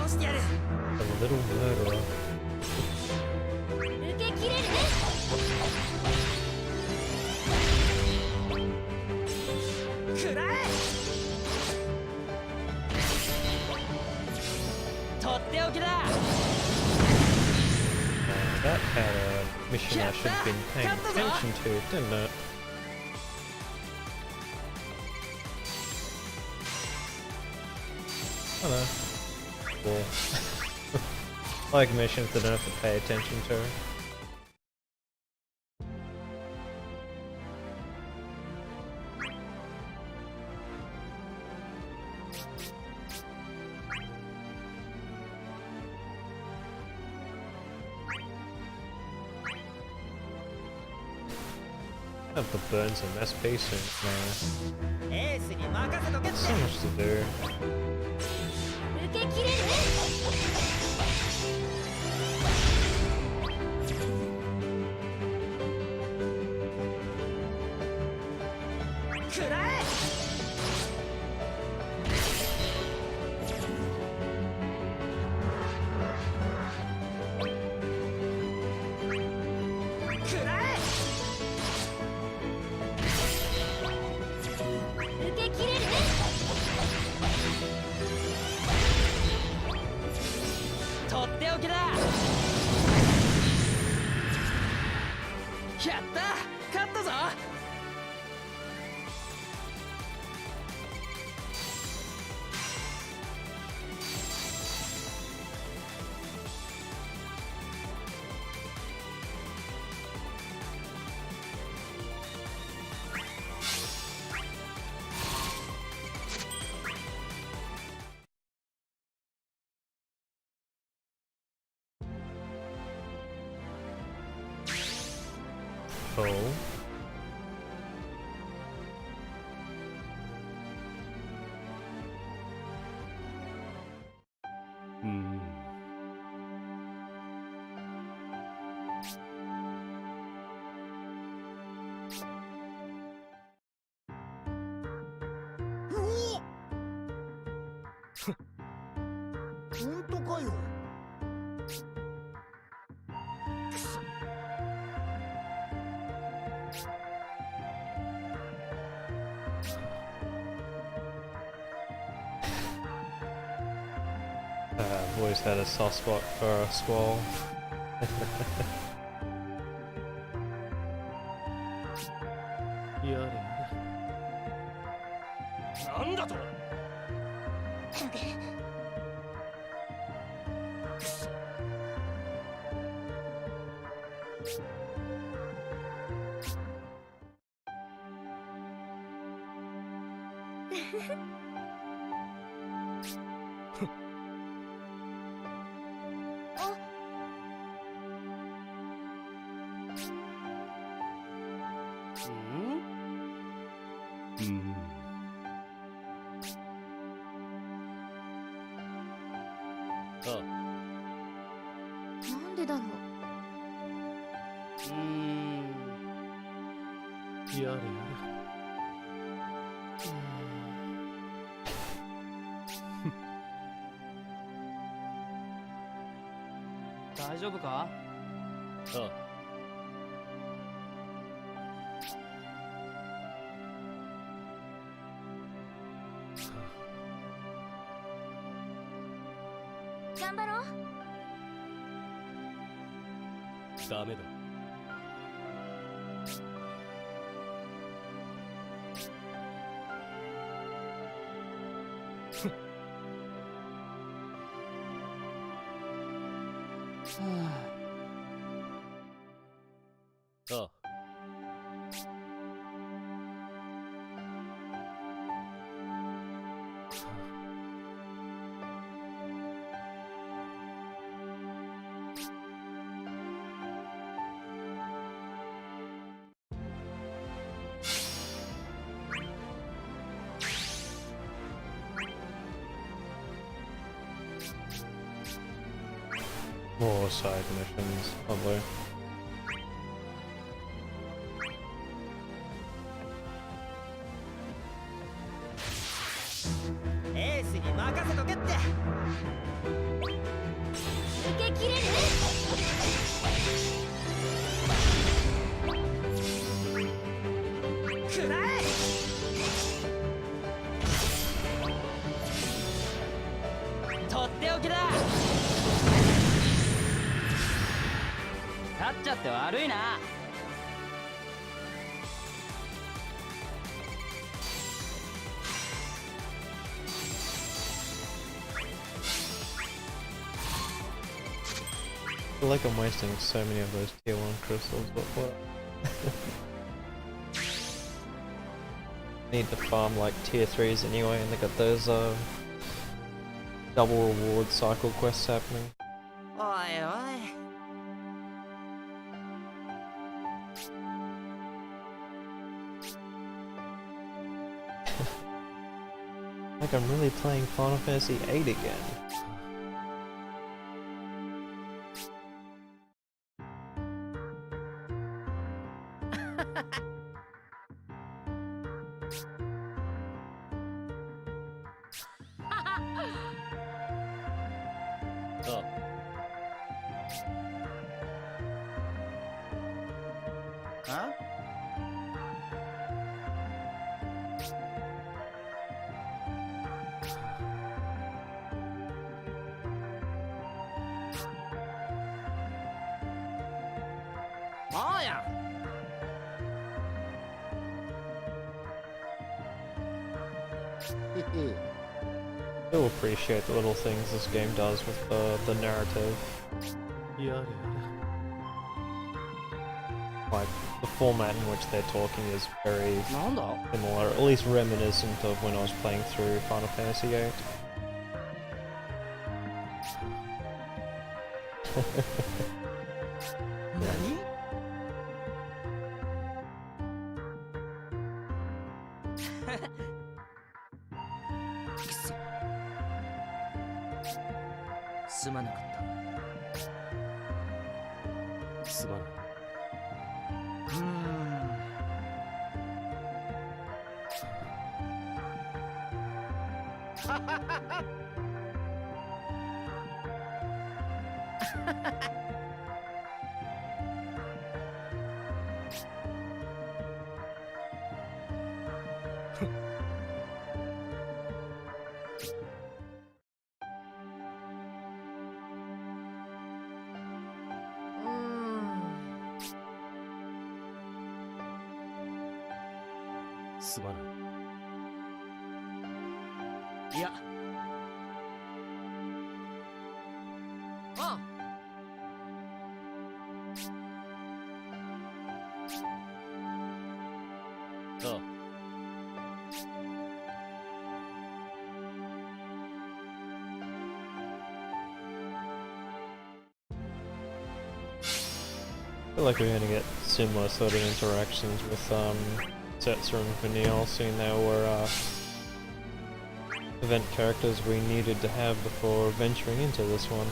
してやる。 A little murderer. 受け切れるね。食らえ。とっておきだ。 That had a mission I should have been paying attention to, didn't it? I know. Cool. Like missions that I don't have to pay attention to. Have the burns and mess pacing. No. エースに任せとけって。 So much to do. 受け切れるね。食らえ。食らえ。受け切れるね。とっておきだ。やった、勝ったぞ。 Cool. Hmm. 本当かよ。 I've always had a soft spot for a squall. やれ。なんだと。 なんでだろう。やれやれ。大丈夫か？ああ。 頑張ろう。ダメだ。ああ。 More side missions, probably. けきれるくらえ。とっておきだ。勝っちゃって悪いな。I feel like I'm wasting so many of those tier 1 crystals, but what? Need to farm like tier 3s anyway, and they got those double reward cycle quests happening. おいおい。Like I'm really playing Final Fantasy VIII again. Huh? そうや。Still appreciate the little things this game does with the narrative. やれやれ Like, the format in which they're talking is very なんだ。 similar, at least reminiscent of when I was playing through Final Fantasy VIII. 何？くそ。すまなかった。すまない。すまない。いや。あ。ああ。I feel like we're going to get similar sort of interactions with Setzer and Vanille, seeing they were event characters we needed to have before venturing into this one.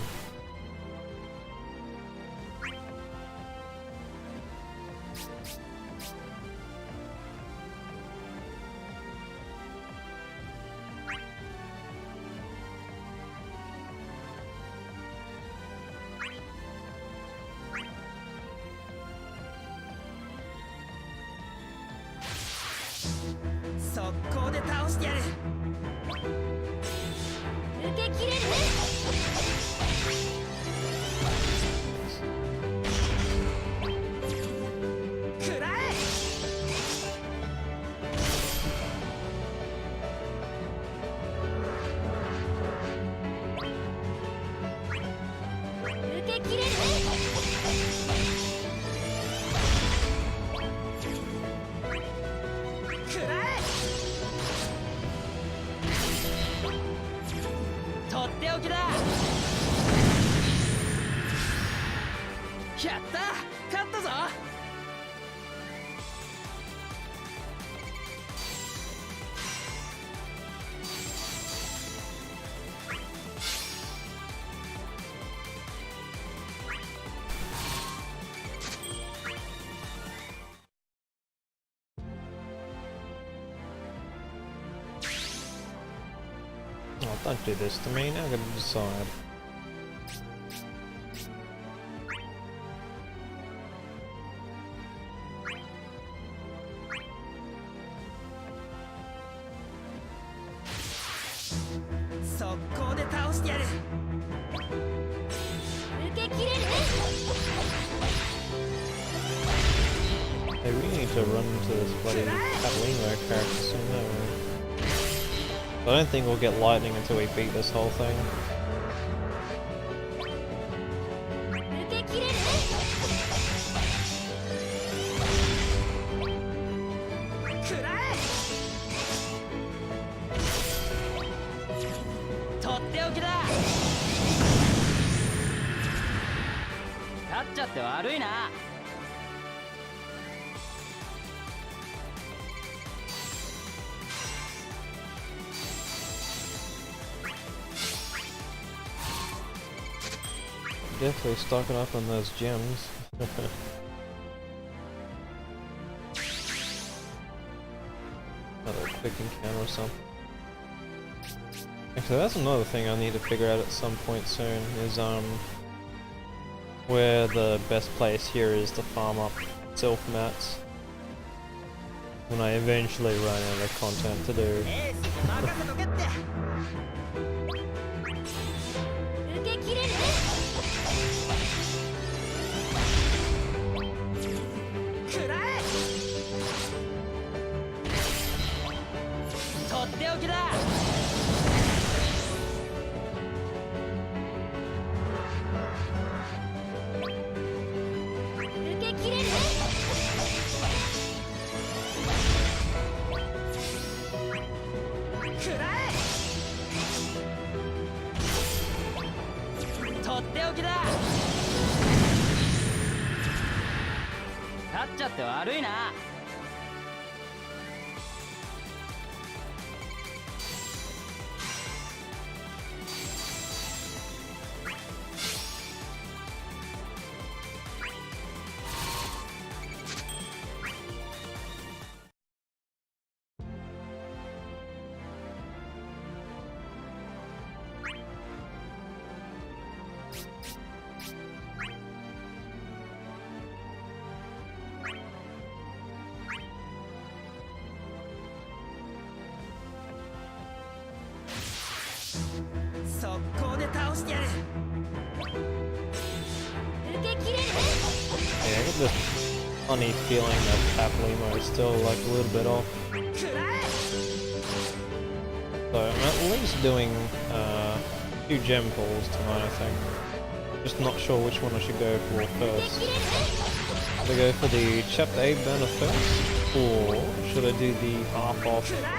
Oh, don't do this to me, now I gotta decide. 攻で倒してやる。受け切れる。 Hey, we need to run into this bloody Catalino character soon, don't we? I don't think we'll get lightning until we beat this whole thing. 受け切れる。食らえ。とっておきだ。勝っちゃって悪いな。 Definitely stocking up on those gems. Another cooking can or something. Actually, that's another thing I need to figure out at some point soon, is where the best place here is to farm up sylph mats when I eventually run out of content to do. エースに任せとけって。受け切れる。食らえ。とっておきだ。受け切れる。食らえ。とっておきだ。勝っちゃって悪いな。 速攻で倒してやる。受け切れる。 Yeah, I get this funny feeling that Paplimo is still like a little bit off. 食らえ。 So I'm at least doing a few gem pulls tonight, I think. Just not sure which one I should go for first. Should I go for the Chapter 8 banner first? Or should I do the half off 食らえ。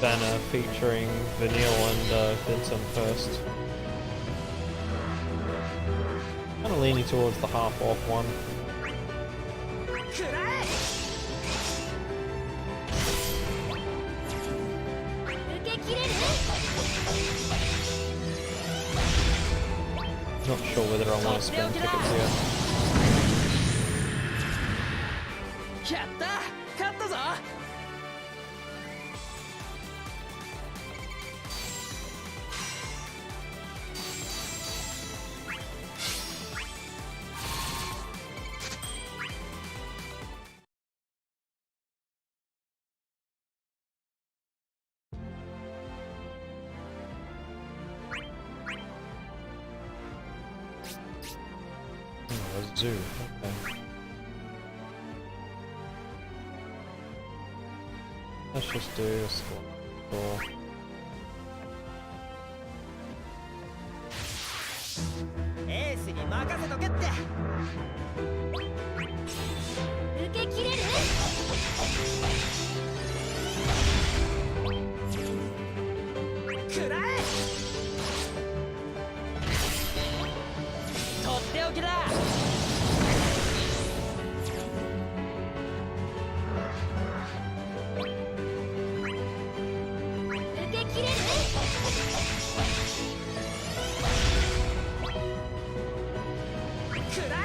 banner featuring Vanille and Vincent first? Kind of leaning towards the half off one. 食らえ。 受け切れる。 Not sure whether I want to spend tickets yet. やった。勝ったぞ。 Oh, a zoo. Okay. Let's just do a score. Cool. エースに任せとけって。受け切れる。食らえ。とっておきだ。受け切れる。食らえ。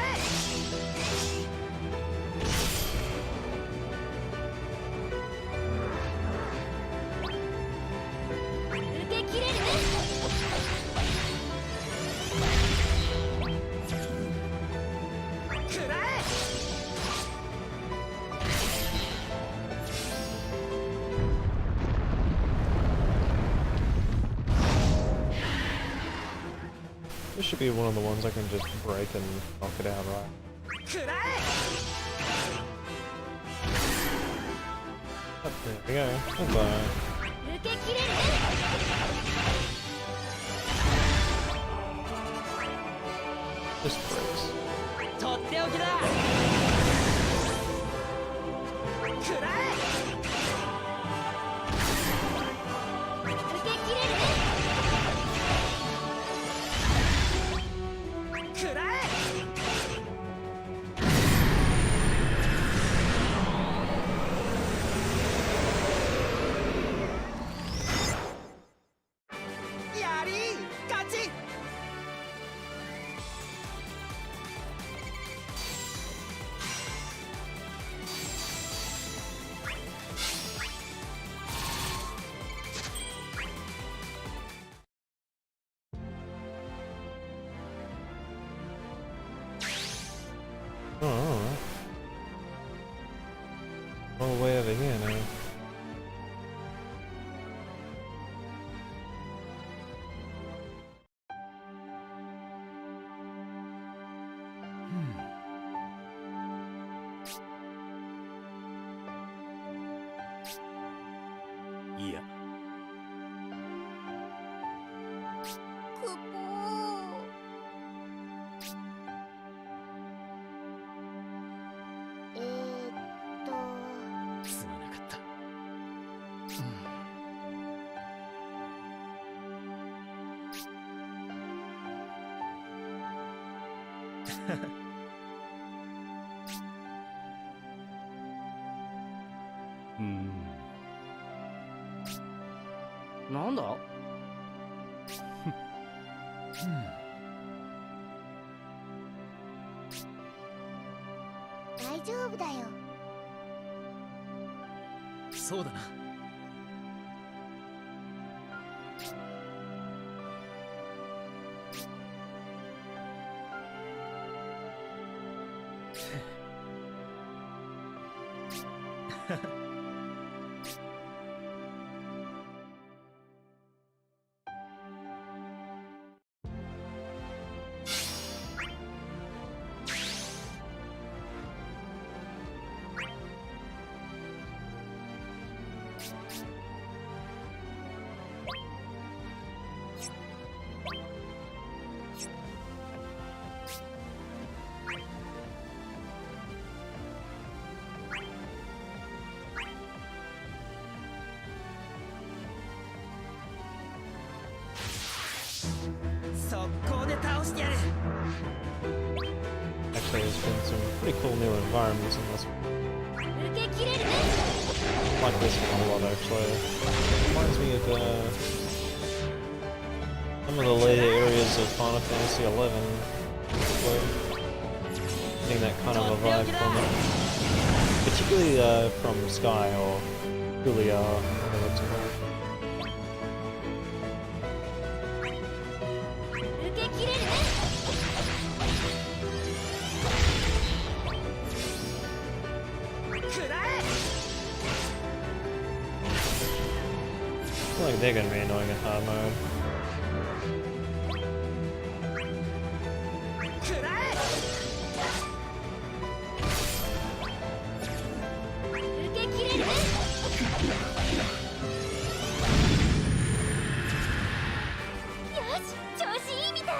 This should be one of the ones I can just break and knock it out, right? くらえ Oh, there we go. Goodbye. 受け切れるね This breaks. とっておきだくらえ受け切れるね くらえ やり勝ち Oh, alright. All the way over here now. Yeah. クポすまなかった。なんだ大丈夫だよそうだな。速攻で倒してやる Actually, there's been some pretty cool new environments in this one. 受け切れるね I like this one a lot, actually. Reminds me of some of the later areas of Final Fantasy XI. Getting that kind of a vibe from it. Particularly from Sky or Julia, whatever it's called. 受け切れるね くらえ I feel like they're gonna be annoying in hard mode. くらえ 受け切れるね よし調子いいみたい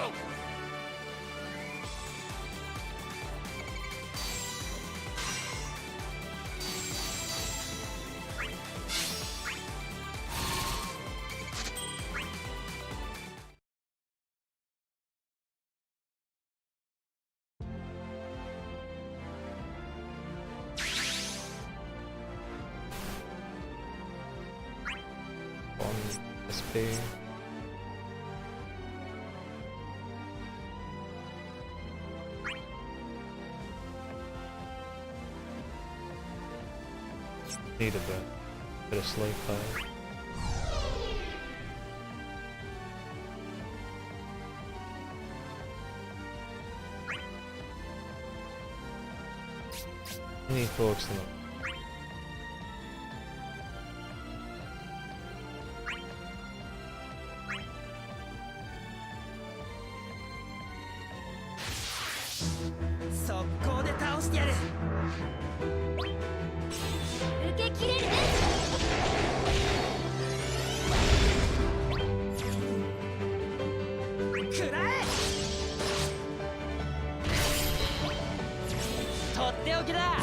On SP. Need a bit of sleep though. Any thoughts on that? してやる受け切れるくらえとっておきだ。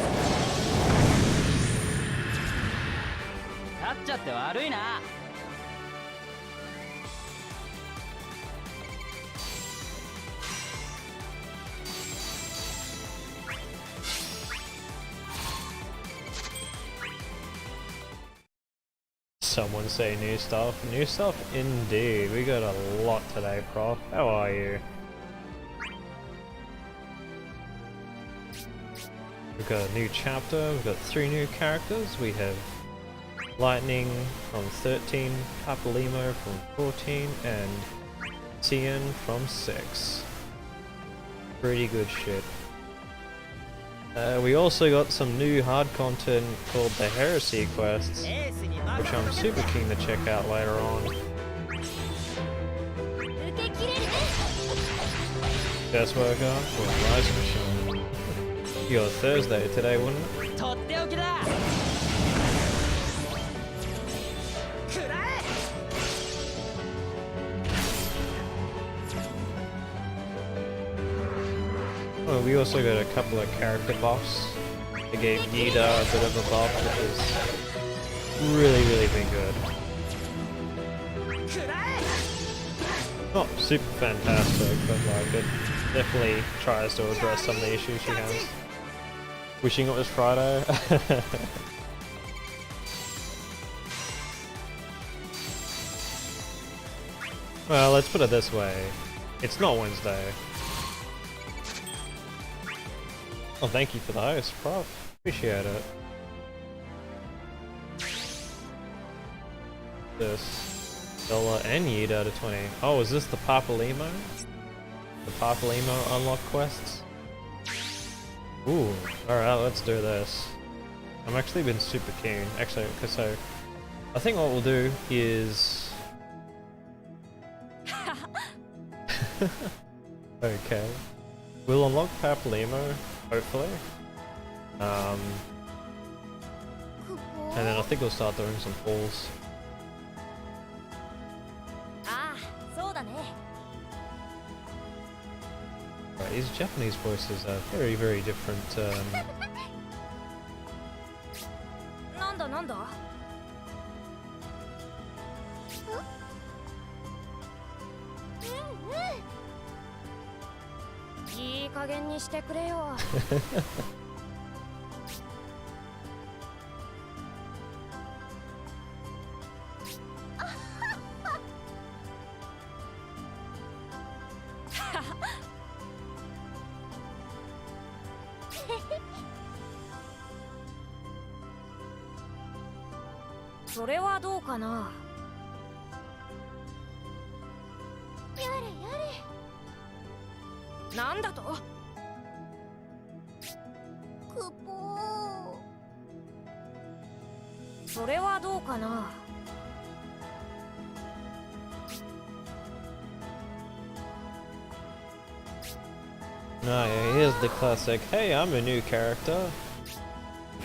勝っちゃって悪いな。Someone say new stuff. New stuff indeed. We got a lot today, Prof. How are you? We've got a new chapter, we've got 3 new characters. We have Lightning from 13, Papalimo from 14, and Tien from 6. Pretty good shit. We also got some new hard content called the Heresy Quests, エースに which 任 I'm せて super keen to check out later on. 受け切れる Desk worker for Rise Machine. Your Thursday today, wouldn't it? とっておきだ。くらえ Oh, we also got a couple of character buffs. They gave Yida a bit of a buff, which has really been good. くらえ Not super fantastic, but like it definitely tries to address some of the issues she has. Wishing it was Friday. Well, let's put it this way. It's not Wednesday. Oh, thank you for the host, Prof. Appreciate it. This Bella and Yeet out of 20. Oh, is this the Papalimo? The Papalimo unlock quests? Ooh, alright, let's do this. I've actually been super keen. Actually, okay, so I think what we'll do is... Okay. We'll unlock Papalimo, hopefully. And then I think we'll start doing some pulls. ああそうだね Right, these Japanese voices are very different. なんだなんだいい加減にしてくれよそれはどうかなやれやれなんだとクポーそれはどうかな No, yeah, here's the classic, hey, I'm a new character.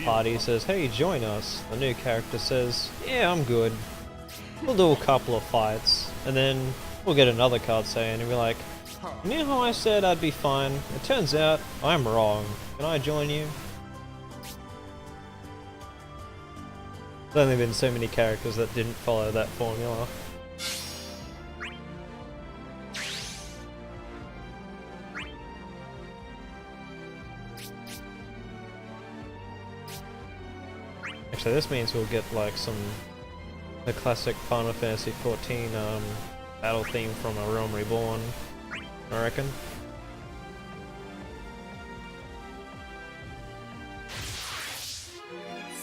Party says, hey, join us. The new character says, yeah, I'm good. We'll do a couple of fights, and then we'll get another card saying, and we're like, you know how I said I'd be fine? It turns out I'm wrong. Can I join you? There's only been so many characters that didn't follow that formula. Actually, this means we'll get like the classic Final Fantasy 14 battle theme from A Realm Reborn, I reckon.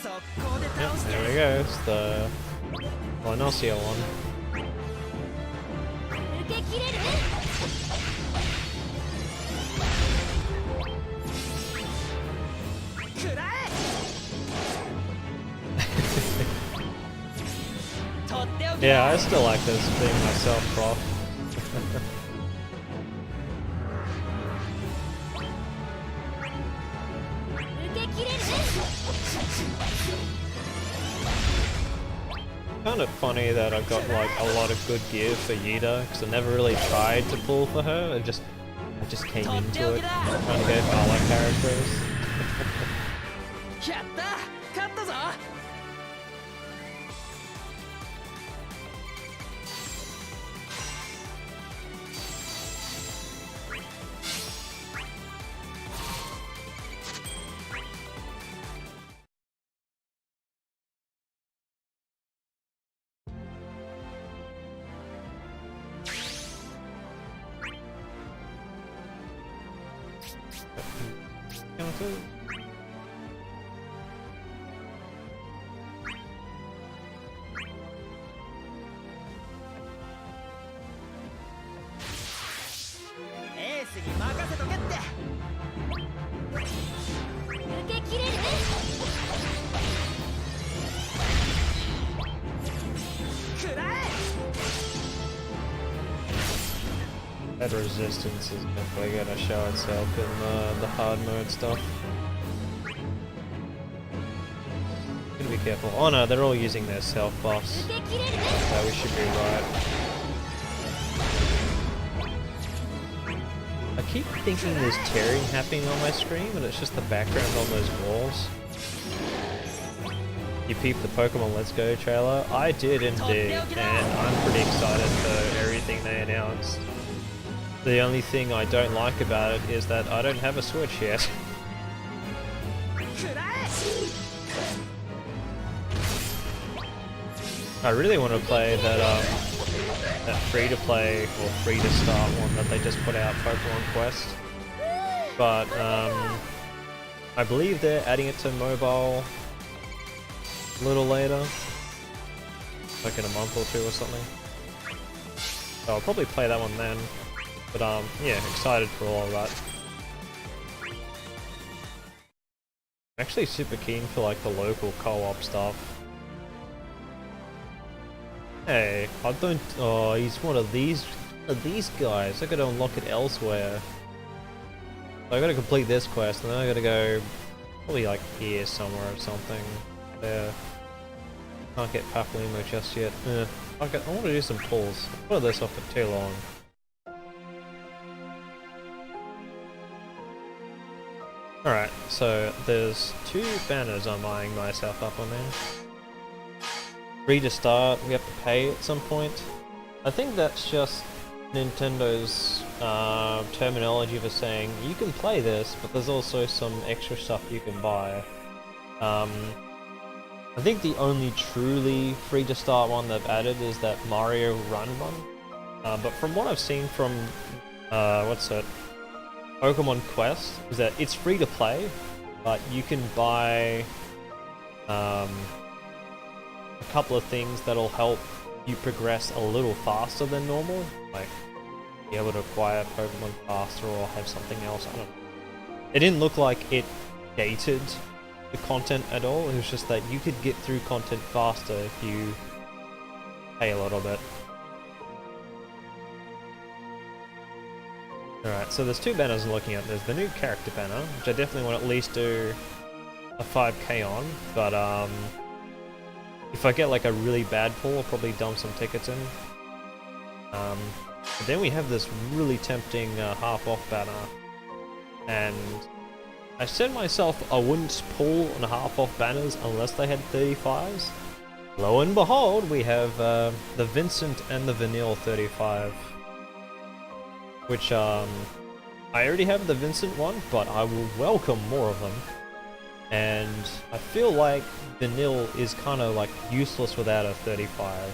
Yep, there we go. It's the Linosia one. 受け切れる くらえ Yeah, I still like this theme myself, Prof. Kind of funny that I got like a lot of good gear for Yida because I never really tried to pull for her. I just came into it trying to go for all like characters. やった勝ったぞ エースに任せとけって受け切れるね 食らえ That resistance is definitely gonna show itself in the hard mode stuff. Gotta be careful. Oh no, they're all using their self buffs. 受け切れるね So we should be right. I keep thinking there's tearing happening on my screen, but it's just the background on those walls. You peeped the Pokemon Let's Go trailer? I did indeed, and I'm pretty excited for everything they announced. The only thing I don't like about it is that I don't have a Switch yet. 食らえ I really want to play that that free-to-play or free-to-start one that they just put out, Pokemon Quest. But I believe they're adding it to mobile a little later, like in a month or two or something. So I'll probably play that one then. But yeah, excited for all of that. I'm actually super keen for like the local co-op stuff. Hey, I don't. Oh, he's one of these guys. I gotta unlock it elsewhere. So I gotta complete this quest, and then I gotta go probably like here somewhere or something. There. Can't get Papalimo just yet. Okay, I want to do some pulls. I've put this off for too long. Alright, so there's two banners I'm eyeing myself up on there. Free to start, we have to pay at some point. I think that's just Nintendo's terminology for saying you can play this, but there's also some extra stuff you can buy. I think the only truly free to start one they've added is that Mario Run one. But from what I've seen from what's it? Pokemon Quest, is that it's free to play, but you can buy a couple of things that'll help you progress a little faster than normal, like be able to acquire Pokemon faster or have something else. I don't know. It didn't look like it gated the content at all. It was just that you could get through content faster if you pay a little bit. Alright, so there's two banners I'm looking at. There's the new character banner, which I definitely want to at least do a 5k on, but if I get like a really bad pull, I'll probably dump some tickets in. But then we have this really tempting half off banner, and I said myself I wouldn't pull on half off banners unless they had 35s. Lo and behold, we have the Vincent and the Vanille 35. Which, I already have the Vincent one, but I will welcome more of them. And I feel like Vanille is kind of like useless without a 35.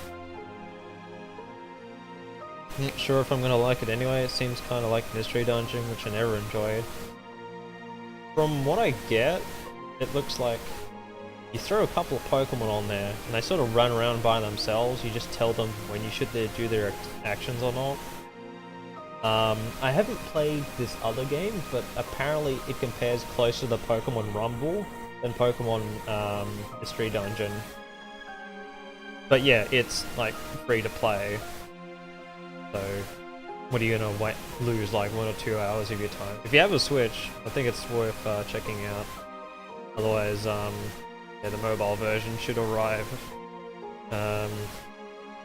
Not sure if I'm gonna like it anyway. It seems kind of like Mystery Dungeon, which I never enjoyed. From what I get, it looks like you throw a couple of Pokemon on there, and they sort of run around by themselves. You just tell them when you should do their actions or not. I haven't played this other game, but apparently it compares closer to Pokemon Rumble than Pokemon Mystery Dungeon. But yeah, it's like free to play. So what are you gonna lose like 1 or 2 hours of your time? If you have a Switch, I think it's worth checking out. Otherwise, yeah, the mobile version should arrive in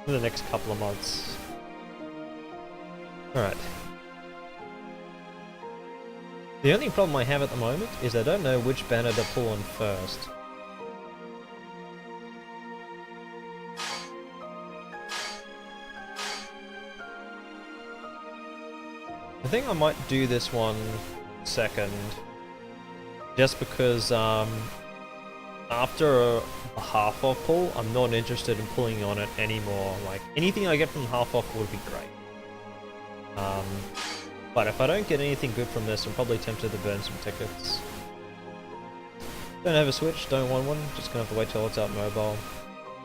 the next couple of months. Alright. The only problem I have at the moment is I don't know which banner to pull on first. I think I might do this one second, just because after a half-off pull, I'm not interested in pulling on it anymore. Like, anything I get from half-off would be great. But if I don't get anything good from this, I'm probably tempted to burn some tickets. Don't have a Switch, don't want one, just gonna have to wait till it's out mobile.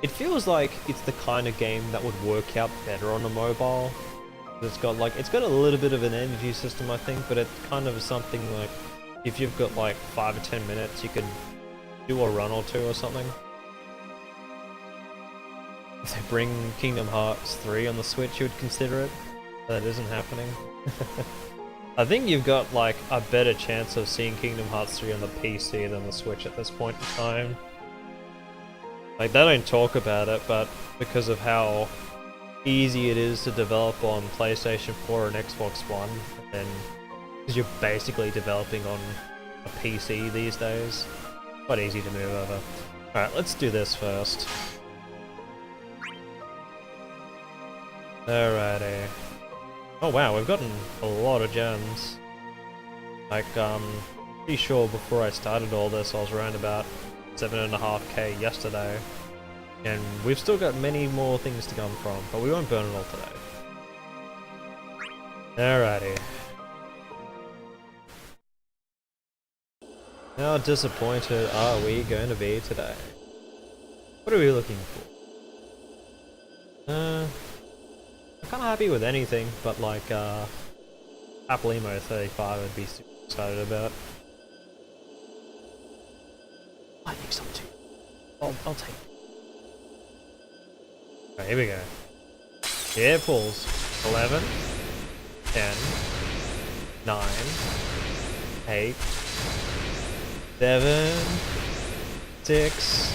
It feels like it's the kind of game that would work out better on a mobile. It's got a little bit of an energy system, I think, but it kind of is something like, if you've got like 5 or 10 minutes, you could do a run or two or something. If they bring Kingdom Hearts 3 on the Switch, you would consider it. That isn't happening. I think you've got like a better chance of seeing Kingdom Hearts 3 on the PC than the Switch at this point in time. Like, they don't talk about it, but because of how easy it is to develop on PlayStation 4 and Xbox One, and then because you're basically developing on a PC these days, quite easy to move over. Alright, let's do this first. Alrighty. Oh wow, we've gotten a lot of gems. Like, pretty sure before I started all this I was around about 7.5k yesterday. And we've still got many more things to come from, but we won't burn it all today. Alrighty. How disappointed are we going to be today? What are we looking for? I'm kinda happy with anything, but like, Apple Emo 35 I'd be super excited about. I think so too. I'll take it. Right, here we go. Yeah, pulls. 11, 10, 9, 8, 7, 6,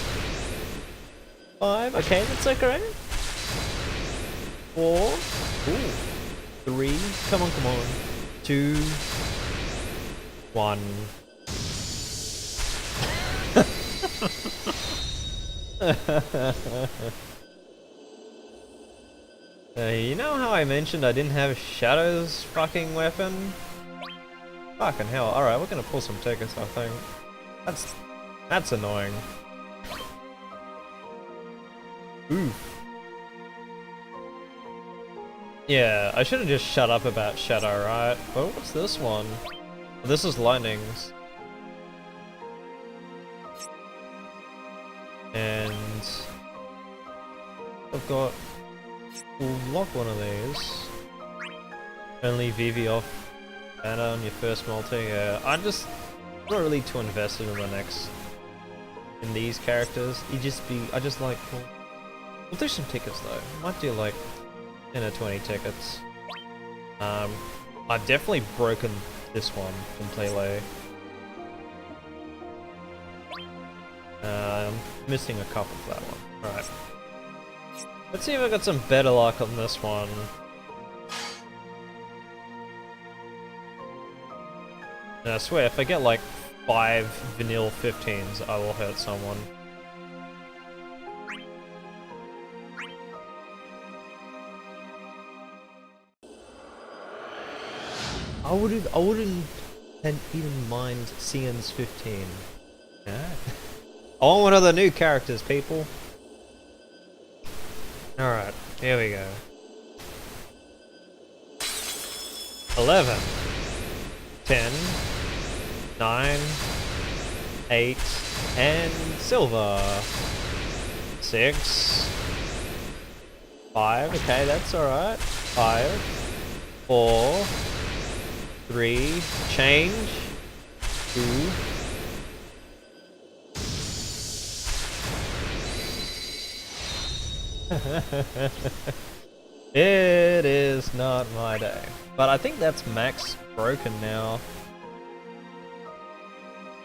5. Okay, that's okay. 4, ooh, 3. Come on, come on. 2, 1. You know how I mentioned I didn't have Shadow's fucking weapon? Fucking hell. Alright, we're gonna pull some tickets, I think. That's annoying. Oof. Yeah, I should have just shut up about Shadow, right? Oh, what's this one? Oh, this is Lightning's. And I've got... We'll lock one of these. Only VV off banner on your first multi. Yeah, I'm not really too invested in the next... in these characters. I just like... We'll do some tickets though. Might do like 10 or 20 tickets. I've definitely broken this one completely. I'm missing a couple for that one. Alright. Let's see if I got some better luck on this one. And I swear, if I get like 5 vanilla 15s, I will hurt someone. I wouldn't even mind Cian's 15. Yeah. I want one of the new characters, people. Alright, here we go. 11, 10, 9, 8, and silver. 6, 5, okay, that's alright. 5, 4, 3, change, 2, it is not my day. But I think that's max broken now.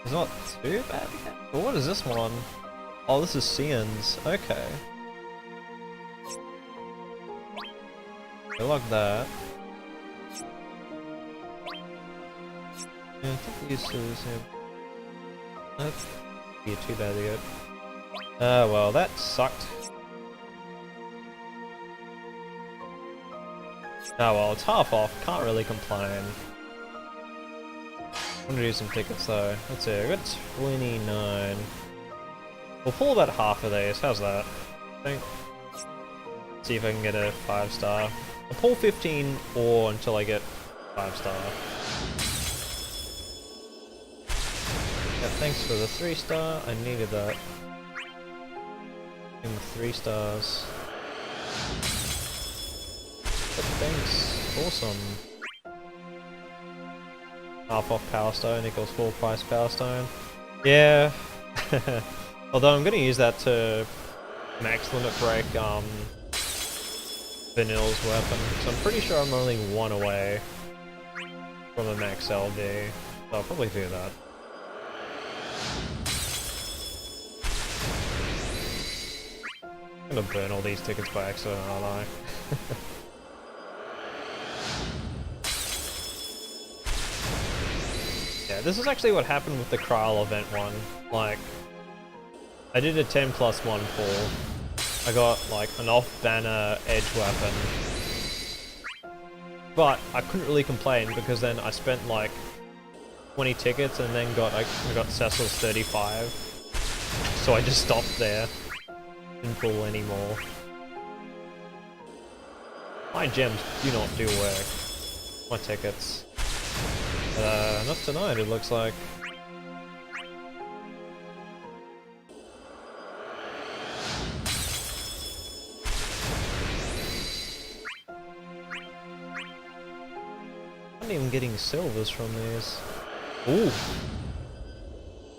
It's not too bad. But what is this one? Oh, this is Cian's. Okay. I like that. Yeah, I think these two is him. That's be too bad to get. Ah, well, that sucked. Oh well, it's half off, can't really complain. I'm gonna do some tickets though. Let's see, I got 29. We'll pull about half of these, how's that? I think. See if I can get a 5-star. I'll pull 15 or until I get 5-star. Yeah, thanks for the 3-star, I needed that. Give me 3 stars. But thanks, awesome. Half off Power Stone equals full price Power Stone. Yeah. Although I'm gonna use that to max limit break Vanille's weapon. So I'm pretty sure I'm only 1 away from a max LD. So I'll probably do that. I'm gonna burn all these tickets by accident, aren't I? Yeah, this is actually what happened with the Kryl event one. Like, I did a 10+1 pull. I got like an off-banner edge weapon. But I couldn't really complain because then I spent like 20 tickets and then I got Cecil's 35. So I just stopped there. Didn't pull anymore. My gems do not do work. My tickets. Not tonight, it looks like. I'm not even getting silvers from these. Ooh!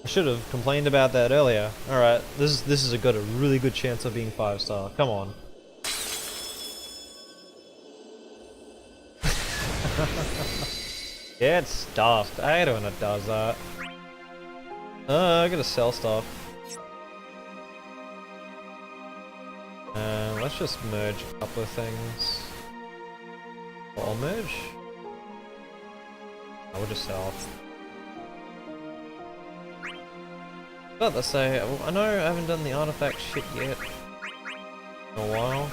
I should have complained about that earlier. Alright, this has got a really good chance of being 5-star. Come on. Yeah, it's stuffed. I hate it when it does that. I gotta sell stuff. Let's just merge a couple of things. I'll merge. I will just sell. But let's say, I know I haven't done the artifact shit yet in a while.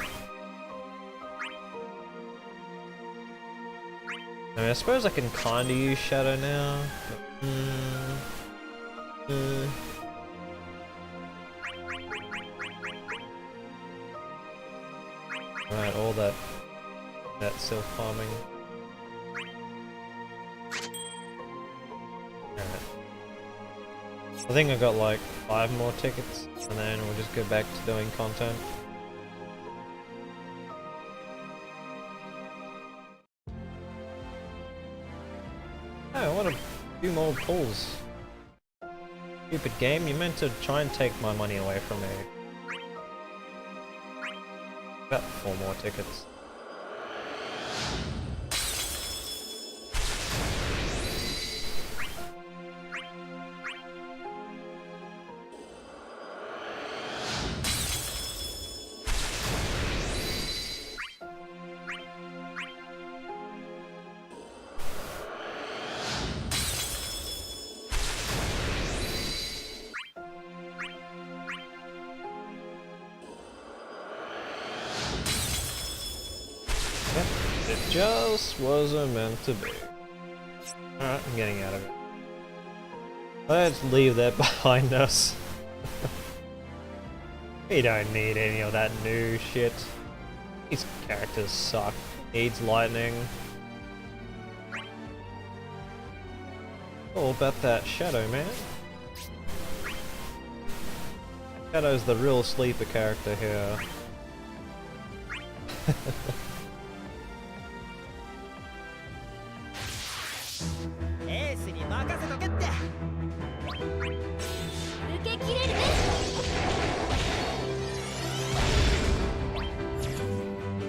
I mean, I suppose I can kinda use Shadow now. Right, all that self farming. Alright. I think I got like 5 more tickets, and then we'll just go back to doing content. Oh, I want a few more pulls. Stupid game, you meant to try and take my money away from me. About 4 more tickets. It just wasn't meant to be. Alright, I'm getting out of it. Let's leave that behind us. We don't need any of that new shit. These characters suck. Needs lightning. All about that Shadow, man. Shadow's the real sleeper character here. エースに任せとけって。受け切れる。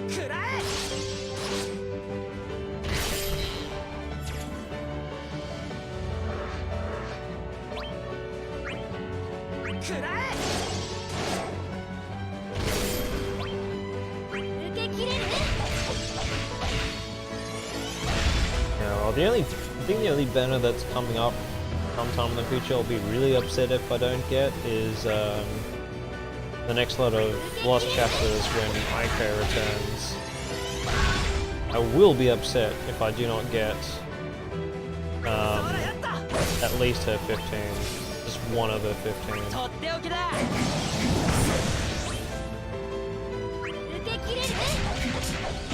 食らえ。食らえ。受け切れる。Oh, I think the only banner that's coming up sometime in the future I'll be really upset if I don't get is the next lot of Lost Chapters when Ico returns. I will be upset if I do not get at least her 15. Just one of her 15. とっておきだ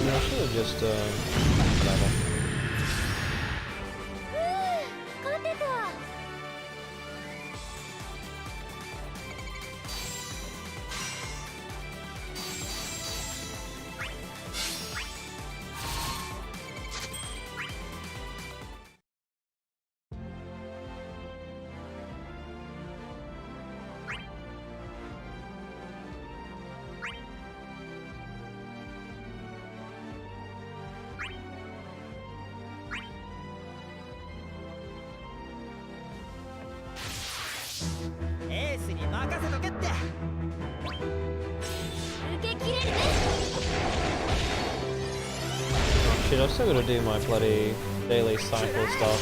Yeah, I should have just whatever. 勝てた エースに任せとけって。 受け切れる Oh shit, I've still got to do my bloody daily cycle stuff.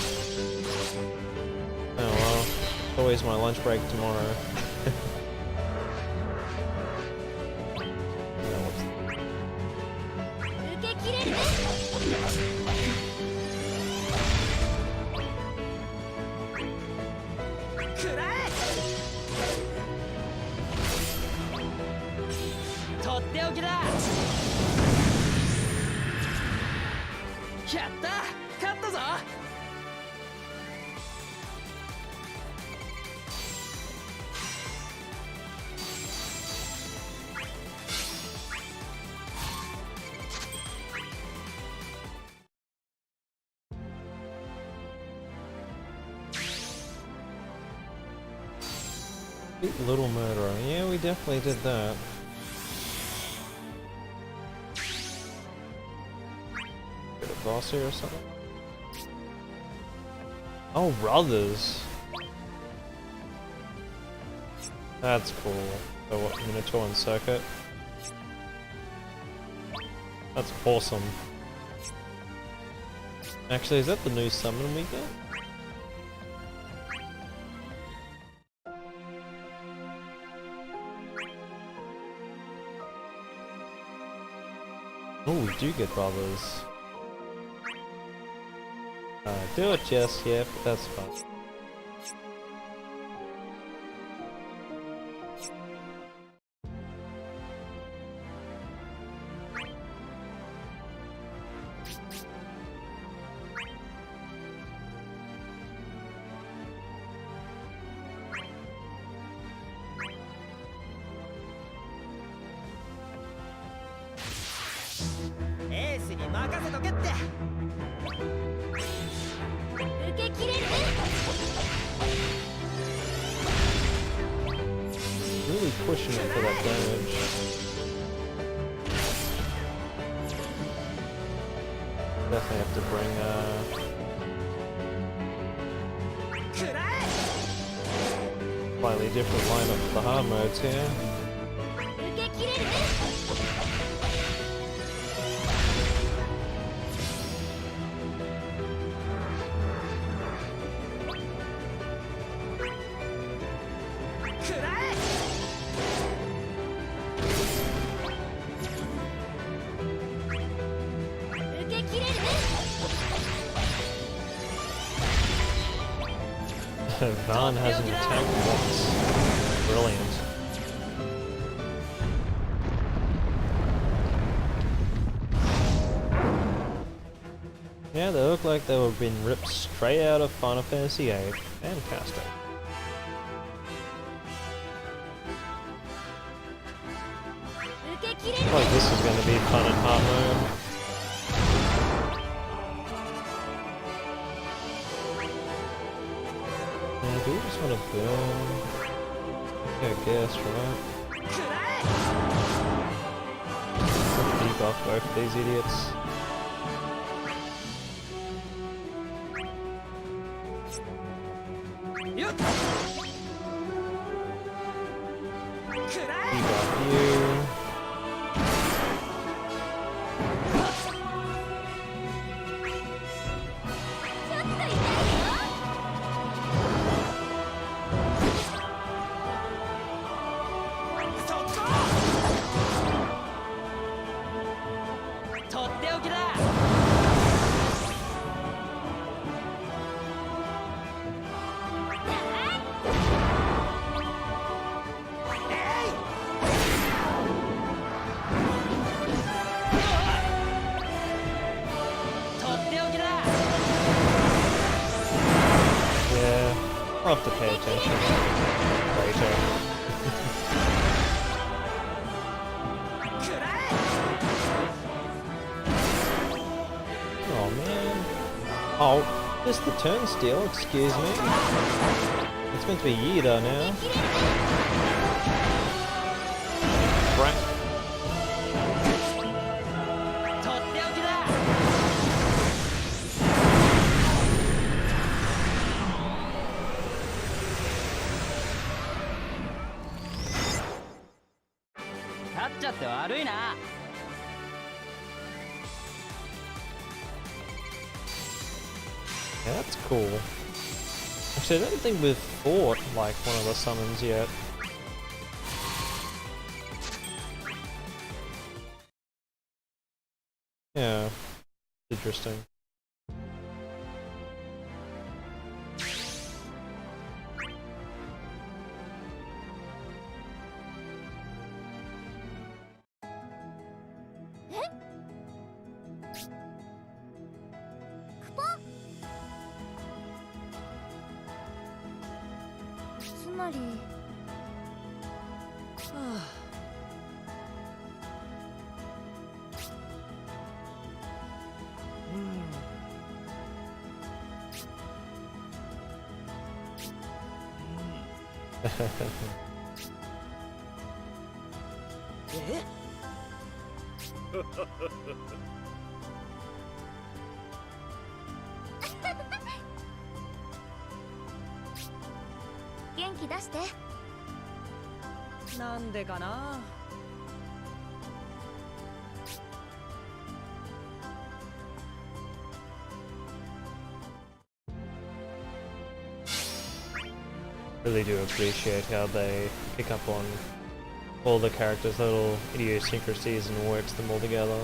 Oh well, it's always my lunch break tomorrow. Yeah, what's 受け切れる 食らえ。 とっておきだやった勝ったぞ Beat Little Murderer? Yeah, we definitely did that. Get a boss here or something? Oh, brothers! That's cool. So what, Minotaur and Circuit? That's awesome. Actually, is that the new summon we get? Oh, we do get brothers. Do it, Jess, yeah, but that's fine. Really pushing it for that damage. Definitely have to bring slightly different lineup for the hard modes here. Van hasn't attacked once. Brilliant. Yeah, they look like they were being ripped straight out of Final Fantasy VIII. Fantastic. I feel like this is going to be fun in hard mode. Do we just want to burn? Yeah, I guess, right? Debuff both of these idiots. Debuff you. I'll have to pay attention later. Oh man. Oh, this the turnstile, excuse me. It's meant to be Yida now. Right. とっておきだ。勝っちゃって悪いな。Yeah, that's cool. Actually, I don't think we've fought like one of the summons yet. Yeah, interesting. Eh? 元気出して。なんでかな。Really do appreciate how they pick up on all the characters' little idiosyncrasies and works them all together.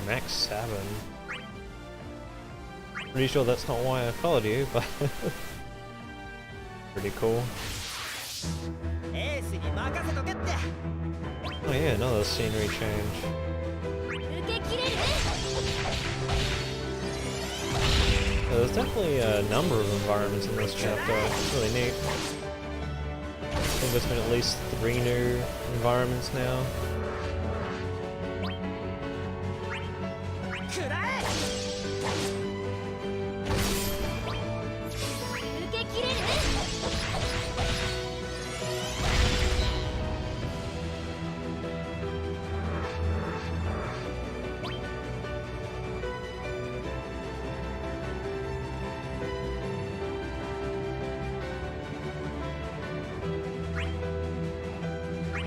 Max 7. Pretty sure that's not why I followed you, but pretty cool. エースに任せとけって。 Oh yeah, another scenery change. 受け切れる。 There's definitely a number of environments in this chapter. It's really neat. I think there's been at least 3 new environments now. くらえ。受け切れる。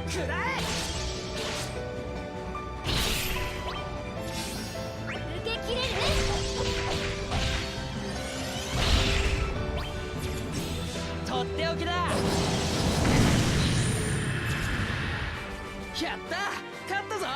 くらえ。受け切れる。 とっておきだ。やった、勝ったぞ。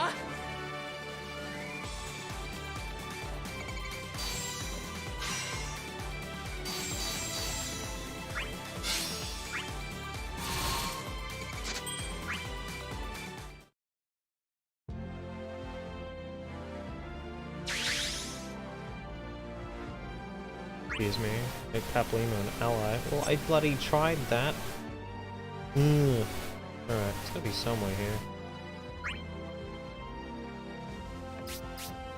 Excuse me. Make Paplima an ally. Well, I bloody tried that. Alright, it's gotta be somewhere here.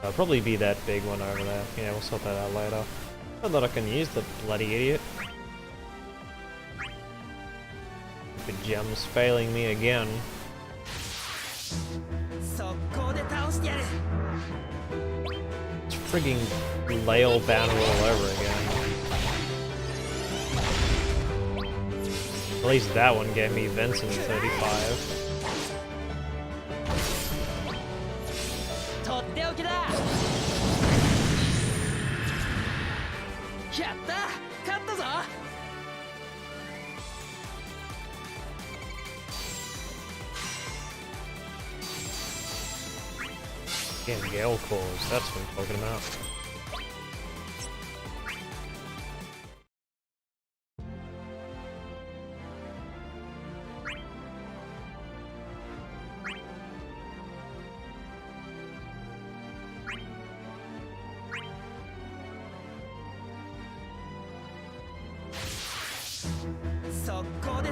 It'll probably be that big one over there. Yeah, we'll sort that out later. Not that I can use the bloody idiot. The gem's failing me again. 速攻で倒してやる。 It's frigging Lail banner all over again. At least that one gave me Vincent 35. とっておきだ。やった、勝ったぞ。 Again, Gale Cores, that's what I'm talking about.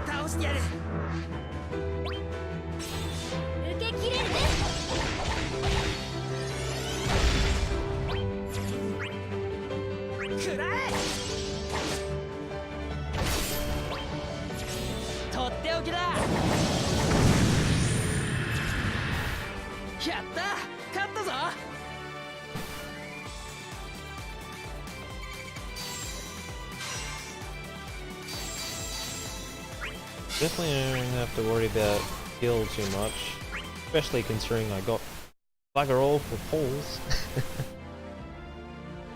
倒してやる。受け切れるね。くらえ。とっておきだ。やった、勝ったぞ。Definitely don't have to worry about skill too much, especially considering I got bugger all for pulls.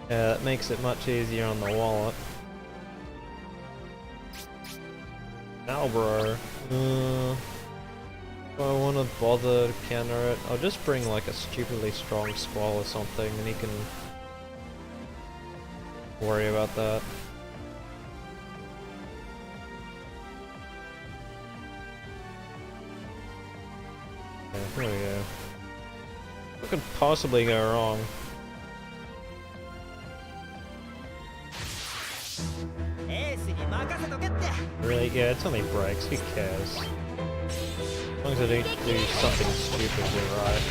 Yeah, that makes it much easier on the wallet. Now, bro. If I want to bother to counter it, I'll just bring like a stupidly strong squall or something, and he can worry about that. Yeah, here we go. What could possibly go wrong? Really? Yeah, it's only breaks. Who cares? As long as I don't do something stupid, we're right.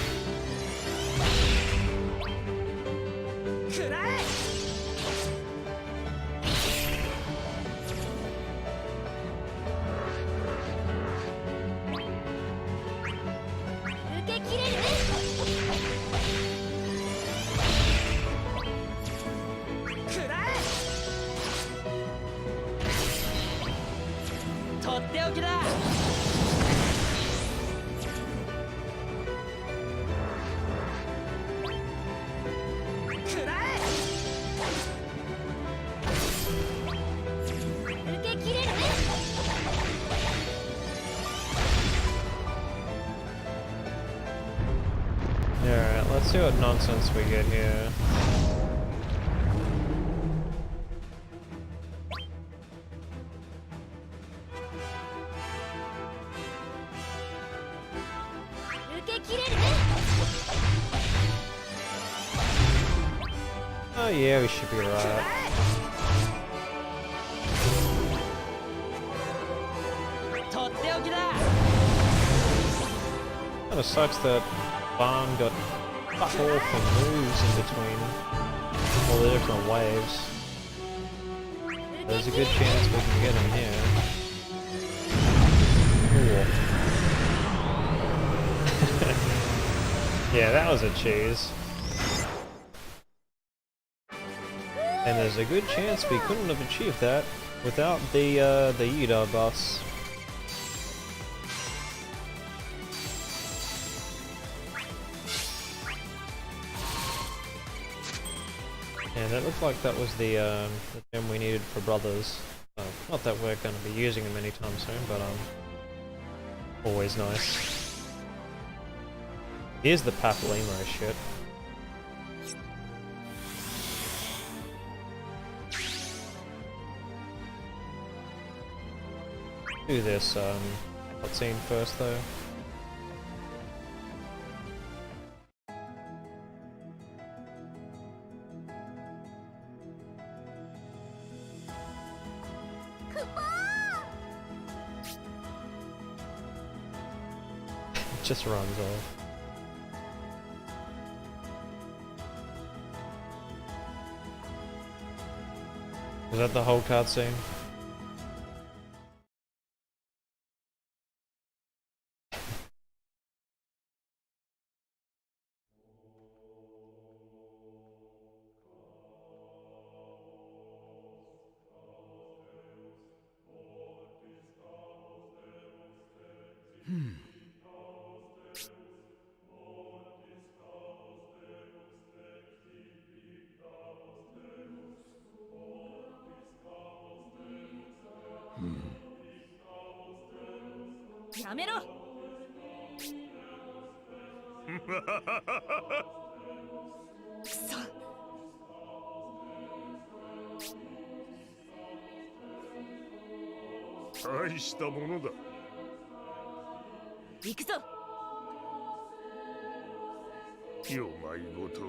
Alright, let's see what nonsense we get here. Oh yeah, we should be right. Kinda sucks that Barn got fuck all for moves in between all the different waves. There's a good chance we can get him here. Yeah, that was a cheese. And there's a good chance we couldn't have achieved that without the Yuda boss. And it looked like that was the gem we needed for brothers. Not that we're going to be using them anytime soon, but always nice. Here's the Papalimo shit. Do this cutscene first though. It just runs off. Was that the whole cutscene?やめろ。くそ。大したものだ。行くぞ。よまいごと。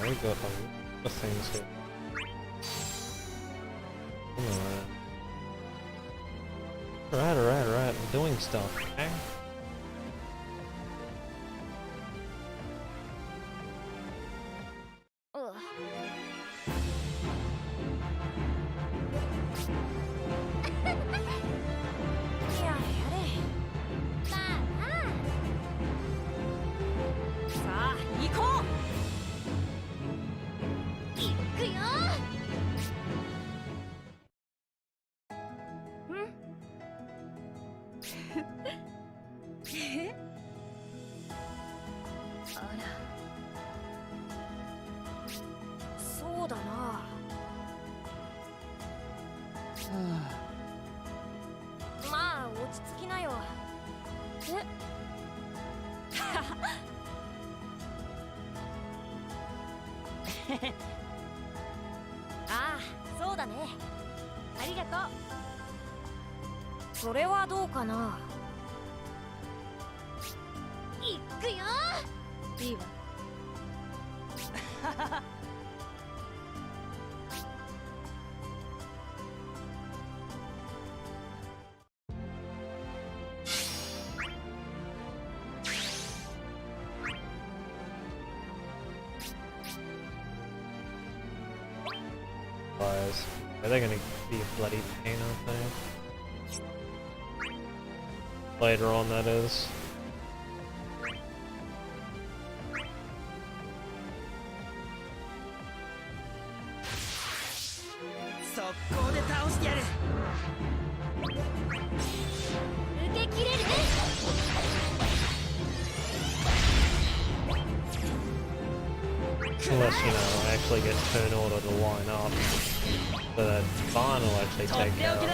we got a lot of things here. Alright, I'm doing stuff, okay?そうだな。まあ落ち着きなよ。ああ、そうだね。ありがとう。それはどうかな。いくよ。いいわ。Are they gonna be a bloody pain, aren't they? Later on, that is. Unless, you know, I actually get turn order to line up, so that Barn will actually take care of it.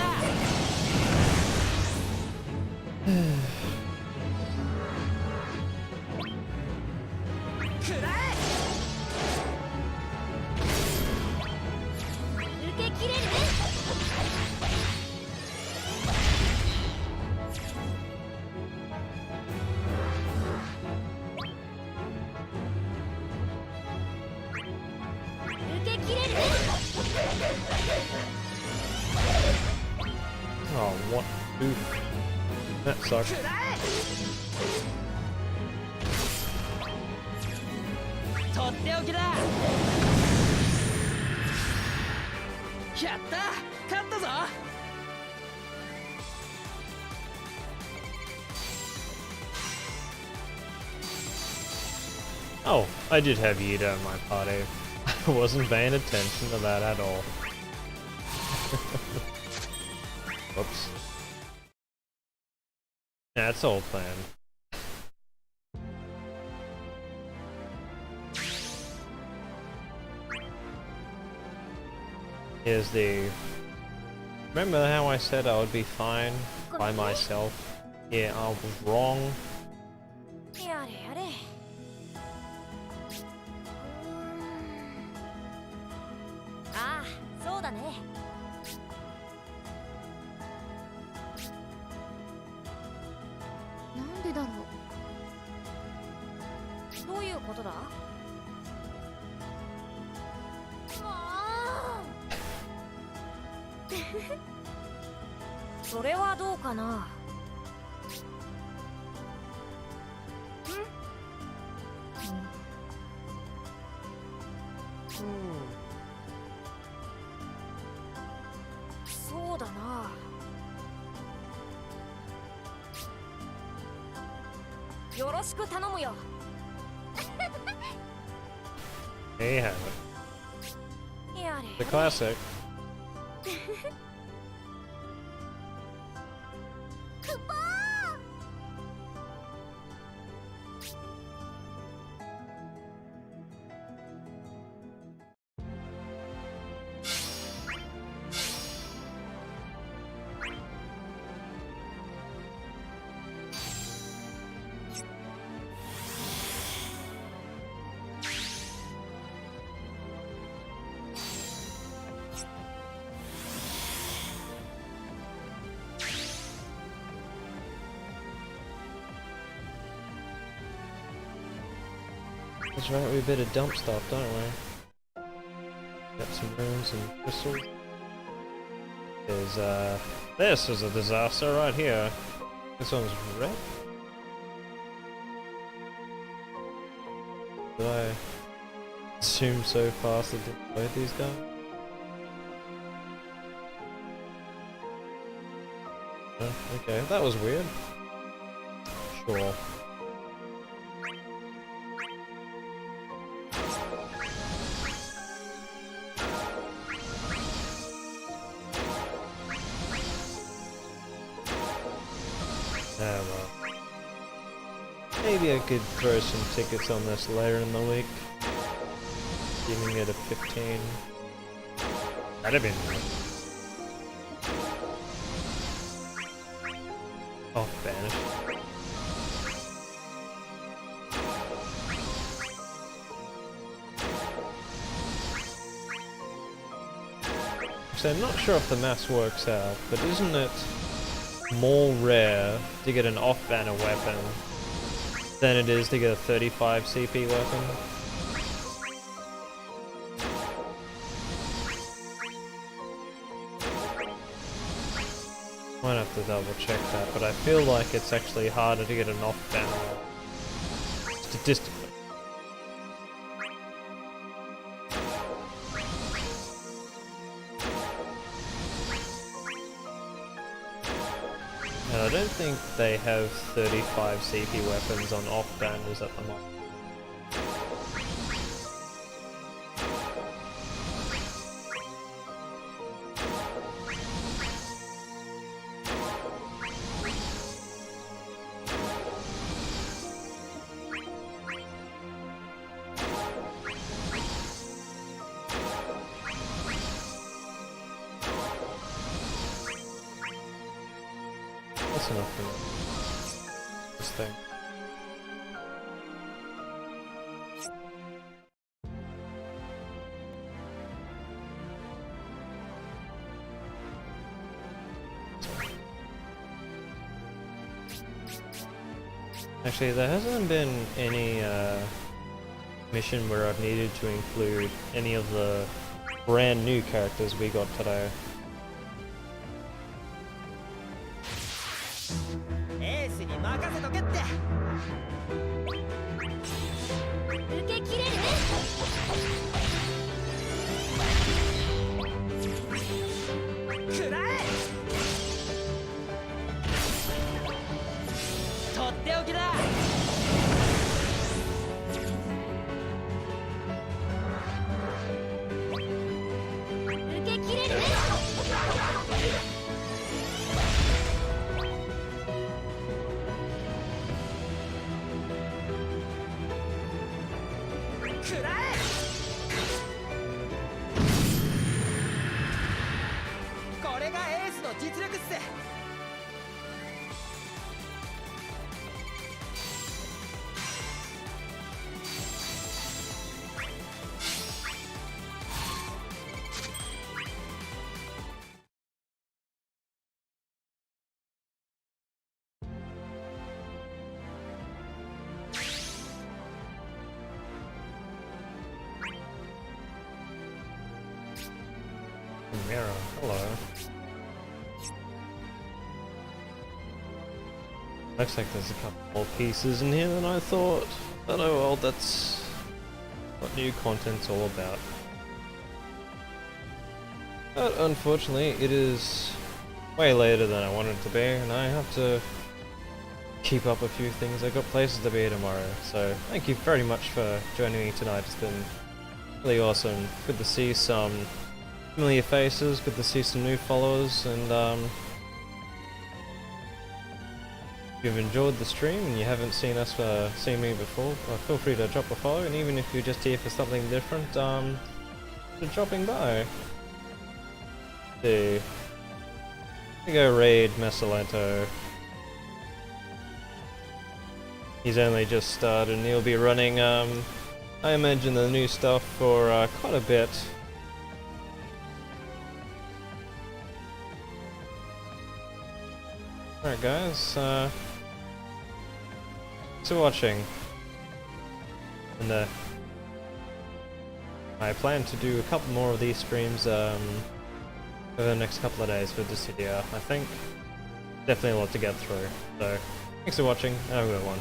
Oh, what? Oof. That sucks. Oh, I did have Yuta in my party. I wasn't paying attention to that at all. Whoops. Yeah, it's all planned. Here's the... Remember how I said I would be fine by myself? Yeah, I was wrong. There you have it. The classic. That's right, we better dump stuff, don't we? Got some runes and crystals. This is a disaster right here. This one's red. Did I zoom so fast I didn't load these guys? Okay, that was weird. Sure. Well. Maybe I could throw some tickets on this later in the week. Giving it a 15. That'd have been nice. Oh, vanish. So I'm not sure if the maths works out, but isn't it more rare to get an off-banner weapon than it is to get a 35 CP weapon? Might have to double check that, but I feel like it's actually harder to get an off-banner weapon. Statistically. And I don't think they have 35 CP weapons on off-banners at the moment. That's enough for me. This thing. Actually, there hasn't been any mission where I've needed to include any of the brand new characters we got today. エースに任せとけって受け切れるね。食らえとっておきだ受け切れるね。食らえこれがエースの実力っす Mirror, hello. Looks like there's a couple more pieces in here than I thought. But oh well, that's what new content's all about. But unfortunately, it is way later than I wanted it to be, and I have to keep up a few things. I've got places to be tomorrow, so thank you very much for joining me tonight. It's been really awesome. Good to see some familiar faces, good to see some new followers, and if you've enjoyed the stream and you haven't seen me before, feel free to drop a follow, and even if you're just here for something different, for dropping by. See. We go raid Mesalento. He's only just started and he'll be running, I imagine, the new stuff for quite a bit. Alright guys, thanks for watching. And I plan to do a couple more of these streams over the next couple of days with this video. I think definitely a lot to get through. So thanks for watching, and have a good one.